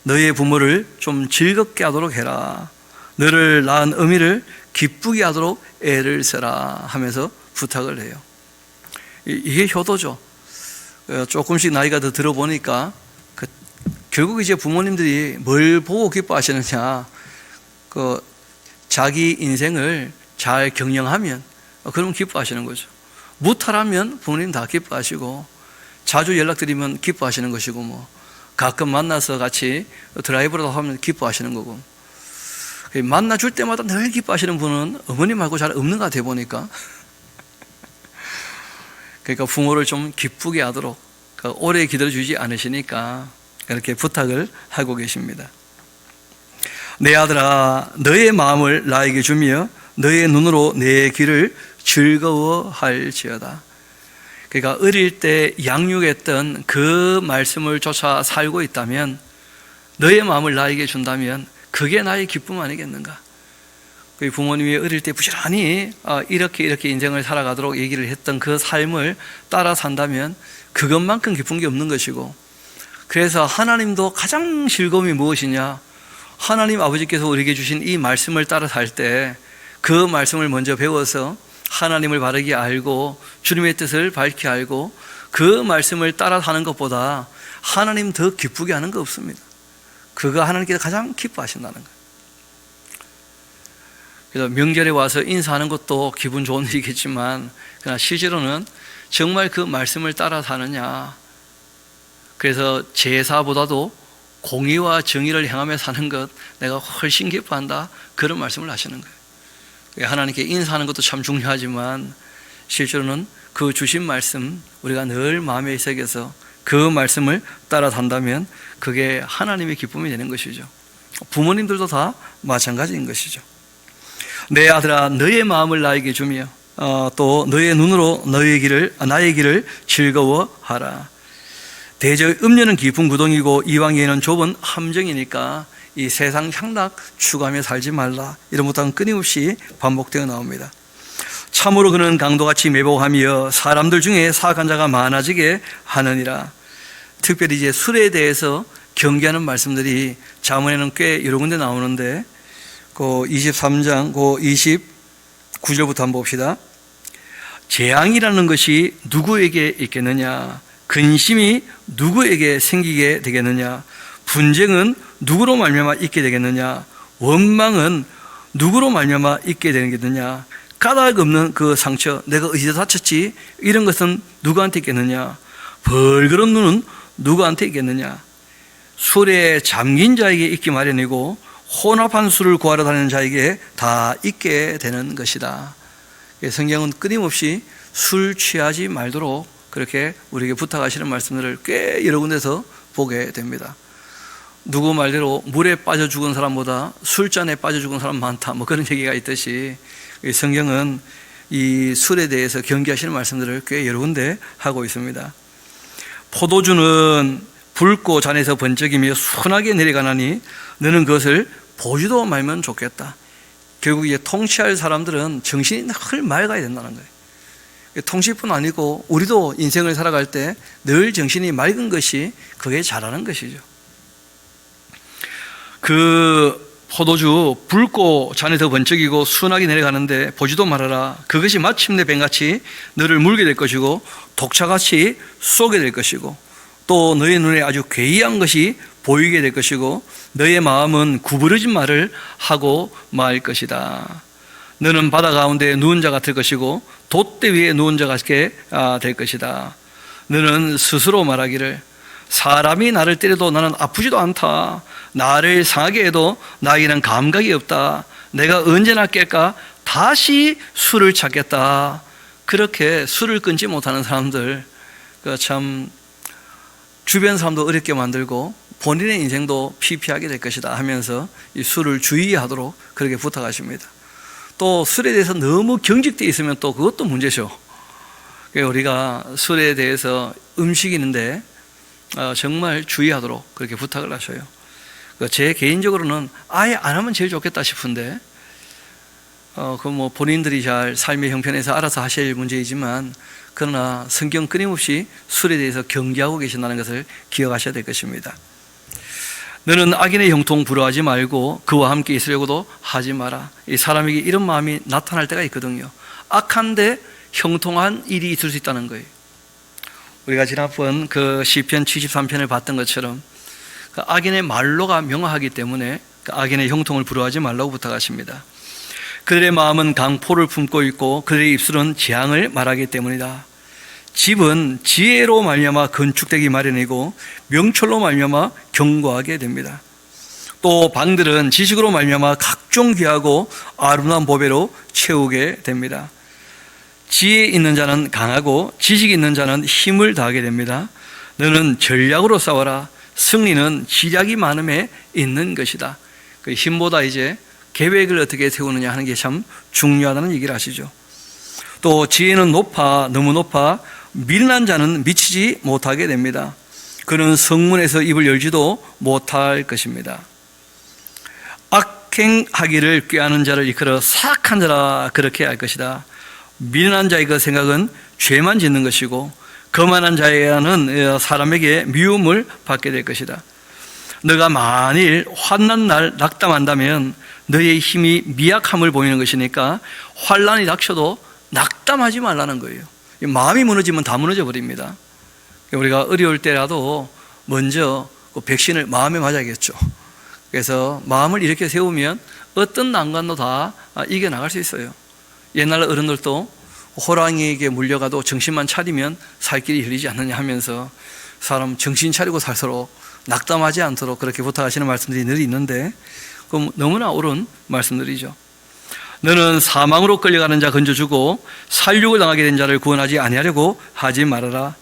너의 부모를 좀 즐겁게 하도록 해라. 너를 낳은 어미를 기쁘게 하도록 애를 써라 하면서 부탁을 해요. 이게 효도죠. 조금씩 나이가 더 들어보니까 결국 이제 부모님들이 뭘 보고 기뻐하시느냐, 자기 인생을 잘 경영하면 그러면 기뻐하시는 거죠. 무탈하면 부모님 다 기뻐하시고, 자주 연락드리면 기뻐하시는 것이고, 가끔 만나서 같이 드라이브라도 하면 기뻐하시는 거고, 만나줄 때마다 늘 기뻐하시는 분은 어머님하고 잘 없는 것 같아 보니까. 그러니까 부모를 좀 기쁘게 하도록 오래 기다려주지 않으시니까 이렇게 부탁을 하고 계십니다. 내 아들아, 너의 마음을 나에게 주며 너의 눈으로 내 귀를 즐거워할지어다. 그러니까 어릴 때 양육했던 그 말씀을 쫓아 살고 있다면, 너의 마음을 나에게 준다면 그게 나의 기쁨 아니겠는가? 부모님이 어릴 때 부지런히 이렇게 인생을 살아가도록 얘기를 했던 그 삶을 따라 산다면 그것만큼 기쁜 게 없는 것이고, 그래서 하나님도 가장 즐거움이 무엇이냐? 하나님 아버지께서 우리에게 주신 이 말씀을 따라 살 때 그 말씀을 먼저 배워서 하나님을 바르게 알고 주님의 뜻을 밝게 알고 그 말씀을 따라 사는 것보다 하나님 더 기쁘게 하는 거 없습니다. 그거 하나님께서 가장 기뻐하신다는 거예요. 그래서 명절에 와서 인사하는 것도 기분 좋은 일이겠지만, 그러나 실제로는 정말 그 말씀을 따라 사느냐, 그래서 제사보다도 공의와 정의를 행하며 사는 것 내가 훨씬 기뻐한다, 그런 말씀을 하시는 거예요. 하나님께 인사하는 것도 참 중요하지만 실제로는 그 주신 말씀 우리가 늘 마음에 새겨서 그 말씀을 따라 산다면 그게 하나님의 기쁨이 되는 것이죠. 부모님들도 다 마찬가지인 것이죠. 내 아들아, 너의 마음을 나에게 주며 또 너의 눈으로 나의 길을 즐거워하라. 대저 음녀는 깊은 구덩이고 이방인은 좁은 함정이니까 이 세상 향락 추구하며 살지 말라. 이런 부탁은 끊임없이 반복되어 나옵니다. 참으로 그는 강도같이 매복하며 사람들 중에 사악한 자가 많아지게 하느니라. 특별히 이제 술에 대해서 경계하는 말씀들이 잠언에는 꽤 여러 군데 나오는데, 그 23장 그 29절부터 한번 봅시다. 재앙이라는 것이 누구에게 있겠느냐? 근심이 누구에게 생기게 되겠느냐? 분쟁은 누구로 말미암아 있게 되겠느냐? 원망은 누구로 말미암아 있게 되겠느냐? 까닭 없는 그 상처, 내가 어디서 다쳤지? 이런 것은 누구한테 있겠느냐? 벌그런 눈은 누구한테 있겠느냐? 술에 잠긴 자에게 있기 마련이고 혼합한 술을 구하러 다니는 자에게 다 있게 되는 것이다. 성경은 끊임없이 술 취하지 말도록 그렇게 우리에게 부탁하시는 말씀들을 꽤 여러 군데서 보게 됩니다. 누구 말대로 물에 빠져 죽은 사람보다 술잔에 빠져 죽은 사람 많다, 뭐 그런 얘기가 있듯이 성경은 이 술에 대해서 경계하시는 말씀들을 꽤 여러 군데 하고 있습니다. 포도주는 붉고 잔에서 번쩍이며 순하게 내려가나니 너는 그것을 보지도 말면 좋겠다. 결국 이제 통치할 사람들은 정신이 늘 맑아야 된다는 거예요. 통치뿐 아니고 우리도 인생을 살아갈 때 늘 정신이 맑은 것이 그게 잘하는 것이죠. 그 포도주 붉고 잔에서 번쩍이고 순하게 내려가는데 보지도 말아라. 그것이 마침내 뱀같이 너를 물게 될 것이고 독차같이 쏘게 될 것이고 또 너의 눈에 아주 괴이한 것이 보이게 될 것이고 너의 마음은 구부러진 말을 하고 말 것이다. 너는 바다 가운데 누운 자 같을 것이고 돛대 위에 누운 자 같게 될 것이다. 너는 스스로 말하기를 사람이 나를 때려도 나는 아프지도 않다. 나를 상하게 해도 나에게는 감각이 없다. 내가 언제나 깰까? 다시 술을 찾겠다. 그렇게 술을 끊지 못하는 사람들, 참 주변 사람도 어렵게 만들고 본인의 인생도 피폐하게 될 것이다 하면서 이 술을 주의하도록 그렇게 부탁하십니다. 또 술에 대해서 너무 경직되어 있으면 또 그것도 문제죠. 우리가 술에 대해서 음식이 있는데 정말 주의하도록 그렇게 부탁을 하셔요. 제 개인적으로는 아예 안 하면 제일 좋겠다 싶은데, 그 뭐 본인들이 잘 삶의 형편에서 알아서 하실 문제이지만, 그러나 성경 끊임없이 술에 대해서 경계하고 계신다는 것을 기억하셔야 될 것입니다. 너는 악인의 형통 부러워하지 말고 그와 함께 있으려고도 하지 마라. 이 사람에게 이런 마음이 나타날 때가 있거든요. 악한데 형통한 일이 있을 수 있다는 거예요. 우리가 지난번 그 시편 73편을 봤던 것처럼 그 악인의 말로가 명확하기 때문에 그 악인의 형통을 부러워하지 말라고 부탁하십니다. 그들의 마음은 강포를 품고 있고 그들의 입술은 재앙을 말하기 때문이다. 집은 지혜로 말미암아 건축되기 마련이고 명철로 말미암아 견고하게 됩니다. 또 방들은 지식으로 말미암아 각종 귀하고 아름다운 보배로 채우게 됩니다. 지혜 있는 자는 강하고 지식이 있는 자는 힘을 다하게 됩니다. 너는 전략으로 싸워라. 승리는 지략이 많음에 있는 것이다. 그 힘보다 이제 계획을 어떻게 세우느냐 하는 게 참 중요하다는 얘기를 하시죠. 또 지혜는 높아, 너무 높아 미련한 자는 미치지 못하게 됩니다. 그는 성문에서 입을 열지도 못할 것입니다. 악행하기를 꾀하는 자를 이끌어 사악한 자라 그렇게 할 것이다. 미련한 자의 그 생각은 죄만 짓는 것이고 거만한 자에게는 사람에게 미움을 받게 될 것이다. 너가 만일 환난 날 낙담한다면 너의 힘이 미약함을 보이는 것이니까 환난이 닥쳐도 낙담하지 말라는 거예요. 마음이 무너지면 다 무너져 버립니다. 우리가 어려울 때라도 먼저 그 백신을 마음에 맞아야겠죠. 그래서 마음을 이렇게 세우면 어떤 난관도 다 이겨나갈 수 있어요. 옛날 어른들도 호랑이에게 물려가도 정신만 차리면 살 길이 열리지 않느냐 하면서 사람 정신 차리고 살도록 낙담하지 않도록 그렇게 부탁하시는 말씀들이 늘 있는데, 그럼 너무나 옳은 말씀들이죠. 너는 사망으로 끌려가는 자 건져주고 살육을 당하게 된 자를 구원하지 아니하려고 하지 말아라.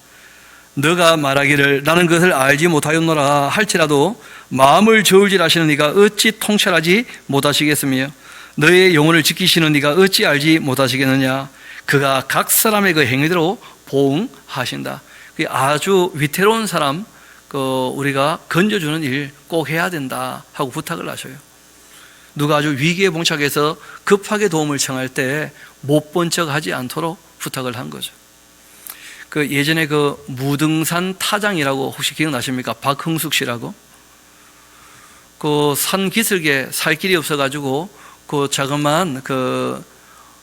너가 말하기를 나는 그것을 알지 못하였노라 할지라도 마음을 저울질하시는 네가 어찌 통찰하지 못하시겠으며 너의 영혼을 지키시는 네가 어찌 알지 못하시겠느냐. 그가 각 사람의 그 행위대로 보응하신다. 아주 위태로운 사람 우리가 건져주는 일 꼭 해야 된다 하고 부탁을 하셔요. 누가 아주 위기에 봉착해서 급하게 도움을 청할 때 못 본 척 하지 않도록 부탁을 한 거죠. 예전에 무등산 타장이라고 혹시 기억나십니까? 박흥숙 씨라고. 산 기슭에 살 길이 없어가지고 자그마한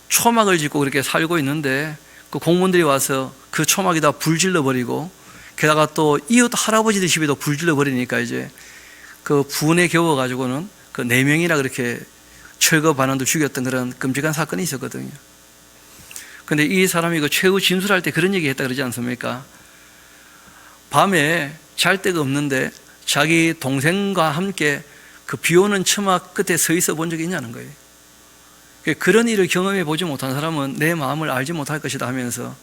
초막을 짓고 그렇게 살고 있는데 공무원들이 와서 그 초막에다 불 질러버리고, 게다가 또 이웃 할아버지들 집에도 불 질러버리니까 이제 분에 겨워가지고는 4명이나 그렇게 철거 반환도 죽였던 그런 끔찍한 사건이 있었거든요. 근데 이 사람이 최후 진술할 때 그런 얘기 했다 그러지 않습니까? 밤에 잘 데가 없는데 자기 동생과 함께 비 오는 처막 끝에 서 있어 본 적이 있냐는 거예요. 그런 일을 경험해 보지 못한 사람은 내 마음을 알지 못할 것이다 하면서,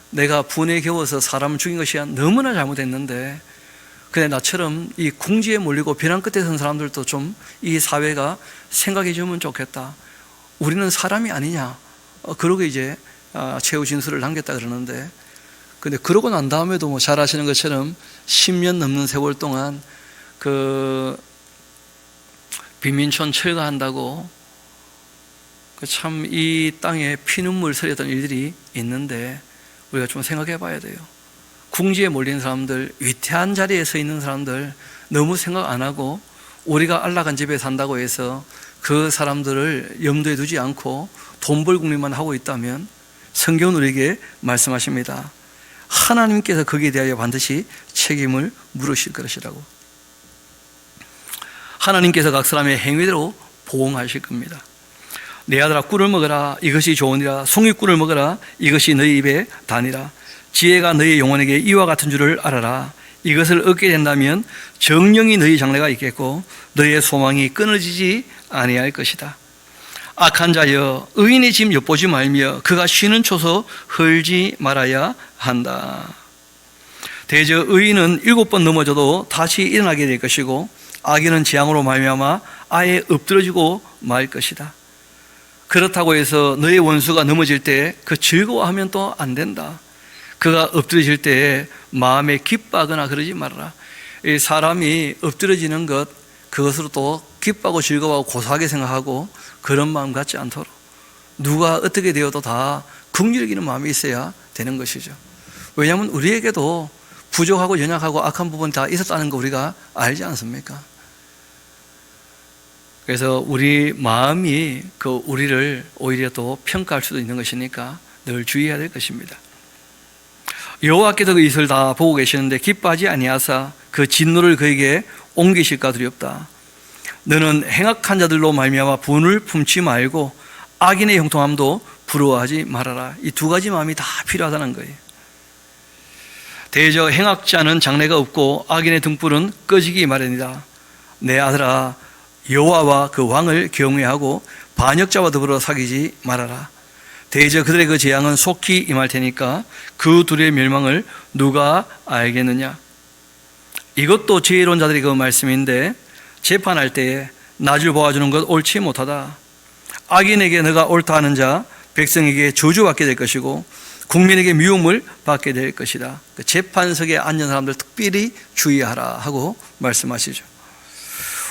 내가 분에 겨워서 사람을 죽인 것이 너무나 잘못했는데, 근데 나처럼 이 궁지에 몰리고 벼랑 끝에 선 사람들도 좀 이 사회가 생각해 주면 좋겠다. 우리는 사람이 아니냐. 그러고 이제 최후 진술을 남겼다 그러는데, 근데 그러고 난 다음에도 잘 아시는 것처럼 10년 넘는 세월 동안 빈민촌 철거한다고 참 이 땅에 피눈물 흘렸던 일들이 있는데, 우리가 좀 생각해 봐야 돼요. 궁지에 몰린 사람들, 위태한 자리에 서 있는 사람들 너무 생각 안 하고 우리가 안락한 집에 산다고 해서 그 사람들을 염두에 두지 않고 돈 벌 궁리만 하고 있다면 성경은 우리에게 말씀하십니다. 하나님께서 거기에 대하여 반드시 책임을 물으실 것이라고. 하나님께서 각 사람의 행위대로 보응하실 겁니다. 내 아들아 꿀을 먹어라 이것이 좋으니라. 송이꿀을 먹어라 이것이 너희 입에 다니라. 지혜가 너희 영혼에게 이와 같은 줄을 알아라. 이것을 얻게 된다면 정령이 너희 장래가 있겠고 너희의 소망이 끊어지지 아니할 것이다. 악한 자여 의인의 짐 엿보지 말며 그가 쉬는 초소 헐지 말아야 한다. 대저 의인은 7번 넘어져도 다시 일어나게 될 것이고 악인은 재앙으로 말미암아 아예 엎드러지고 말 것이다. 그렇다고 해서 너의 원수가 넘어질 때 즐거워하면 또 안 된다. 그가 엎드러질 때 마음에 기뻐하거나 그러지 말아라. 사람이 엎드러지는 그것으로 또 기뻐하고 즐거워하고 고사하게 생각하고 그런 마음 갖지 않도록 누가 어떻게 되어도 다 긍휼히 여기는 마음이 있어야 되는 것이죠. 왜냐하면 우리에게도 부족하고 연약하고 악한 부분이 다 있었다는 거 우리가 알지 않습니까? 그래서 우리 마음이 우리를 오히려 또 평가할 수도 있는 것이니까 늘 주의해야 될 것입니다. 여호와께서 그 이슬 다 보고 계시는데 기뻐하지 아니하사 그 진노를 그에게 옮기실까 두렵다. 너는 행악한 자들로 말미암아 분을 품지 말고 악인의 형통함도 부러워하지 말아라. 이 두 가지 마음이 다 필요하다는 거예요. 대저 행악자는 장래가 없고 악인의 등불은 꺼지기 마련이다. 내 아들아 여호와와 그 왕을 경외하고 반역자와 더불어 사귀지 말아라. 대저 그들의 그 재앙은 속히 임할 테니까 그 둘의 멸망을 누가 알겠느냐. 이것도 지혜로운 자들의 그 말씀인데, 재판할 때에 낯을 보아주는 것 옳지 못하다. 악인에게 너가 옳다 하는 자 백성에게 저주받게 될 것이고 국민에게 미움을 받게 될 것이다. 재판석에 앉은 사람들 특별히 주의하라 하고 말씀하시죠.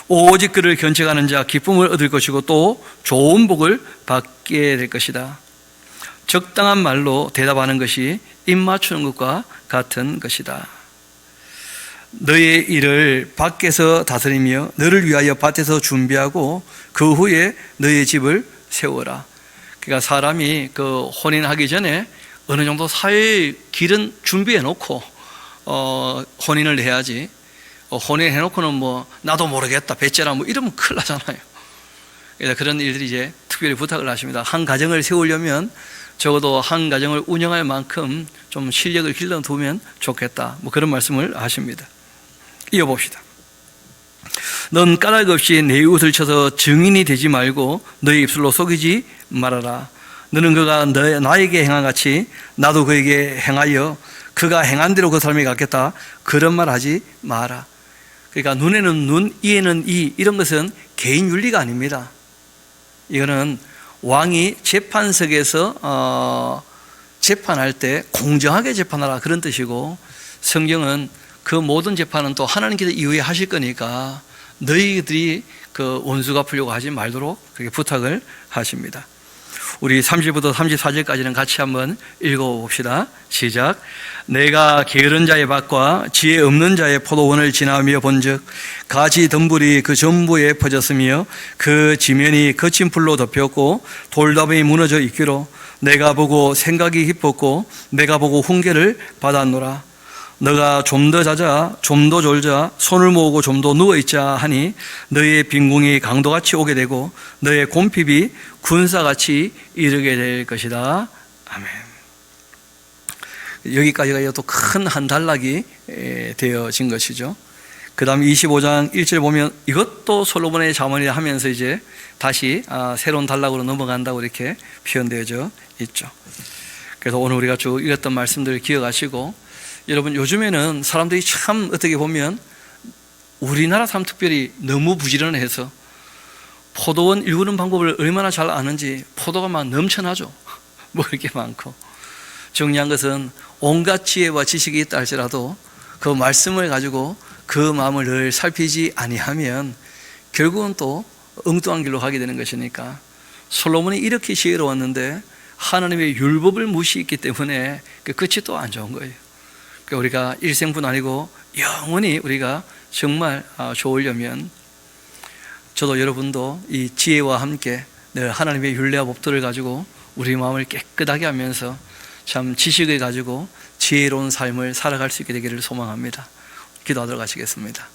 오직 그를 견책하는 자 기쁨을 얻을 것이고 또 좋은 복을 받게 될 것이다. 적당한 말로 대답하는 것이 입 맞추는 것과 같은 것이다. 너의 일을 밖에서 다스리며 너를 위하여 밭에서 준비하고 그 후에 너의 집을 세워라. 그러니까 사람이 혼인하기 전에 어느 정도 사회의 길은 준비해 놓고 혼인을 해야지 혼인해놓고는 뭐 나도 모르겠다 배째라 뭐 이러면 큰일 나잖아요. 그래서 그런 일들이 이제 특별히 부탁을 하십니다. 한 가정을 세우려면 적어도 한 가정을 운영할 만큼 좀 실력을 길러두면 좋겠다, 뭐 그런 말씀을 하십니다. 이어봅시다. 넌 까닭 없이 내 이웃을 쳐서 증인이 되지 말고 너의 입술로 속이지 말아라. 너는 그가 나에게 행한 같이 나도 그에게 행하여 그가 행한 대로 그 사람이 갚겠다, 그런 말 하지 마라. 그러니까 눈에는 눈, 이에는 이, 이런 것은 개인 윤리가 아닙니다. 이거는 왕이 재판석에서 재판할 때 공정하게 재판하라, 그런 뜻이고, 성경은 그 모든 재판은 또 하나님께서 이후에 하실 거니까 너희들이 그 원수 갚으려고 하지 말도록 그렇게 부탁을 하십니다. 우리 30부터 34절까지는 같이 한번 읽어봅시다. 시작. 내가 게으른 자의 밭과 지혜 없는 자의 포도원을 지나며 본즉 가지 덤불이 그 전부에 퍼졌으며 그 지면이 거친 풀로 덮였고 돌담이 무너져 있기로 내가 보고 생각이 깊었고 내가 보고 훈계를 받았노라. 너가 좀 더 자자, 좀 더 졸자, 손을 모으고 좀 더 누워있자 하니 너의 빈궁이 강도같이 오게 되고 너의 곰핍이 군사같이 이르게 될 것이다. 아멘. 여기까지가 또 큰 한 단락이 되어진 것이죠. 그 다음 25장 1절 보면 이것도 솔로몬의 잠언이라 하면서 이제 다시 새로운 단락으로 넘어간다고 이렇게 표현되어져 있죠. 그래서 오늘 우리가 쭉 읽었던 말씀들을 기억하시고, 여러분 요즘에는 사람들이 참 어떻게 보면 우리나라 사람 특별히 너무 부지런해서 포도원 일구는 방법을 얼마나 잘 아는지 포도가 막 넘쳐나죠. 먹을 게 많고. 중요한 것은 온갖 지혜와 지식이 있다 할지라도 그 말씀을 가지고 그 마음을 늘 살피지 아니하면 결국은 또 엉뚱한 길로 가게 되는 것이니까, 솔로몬이 이렇게 지혜로웠는데 하나님의 율법을 무시했기 때문에 그 끝이 또 안 좋은 거예요. 우리가 일생뿐 아니고 영원히 우리가 정말 좋으려면 저도 여러분도 이 지혜와 함께 늘 하나님의 율례와 법도를 가지고 우리 마음을 깨끗하게 하면서 참 지식을 가지고 지혜로운 삶을 살아갈 수 있게 되기를 소망합니다. 기도하도록 하시겠습니다.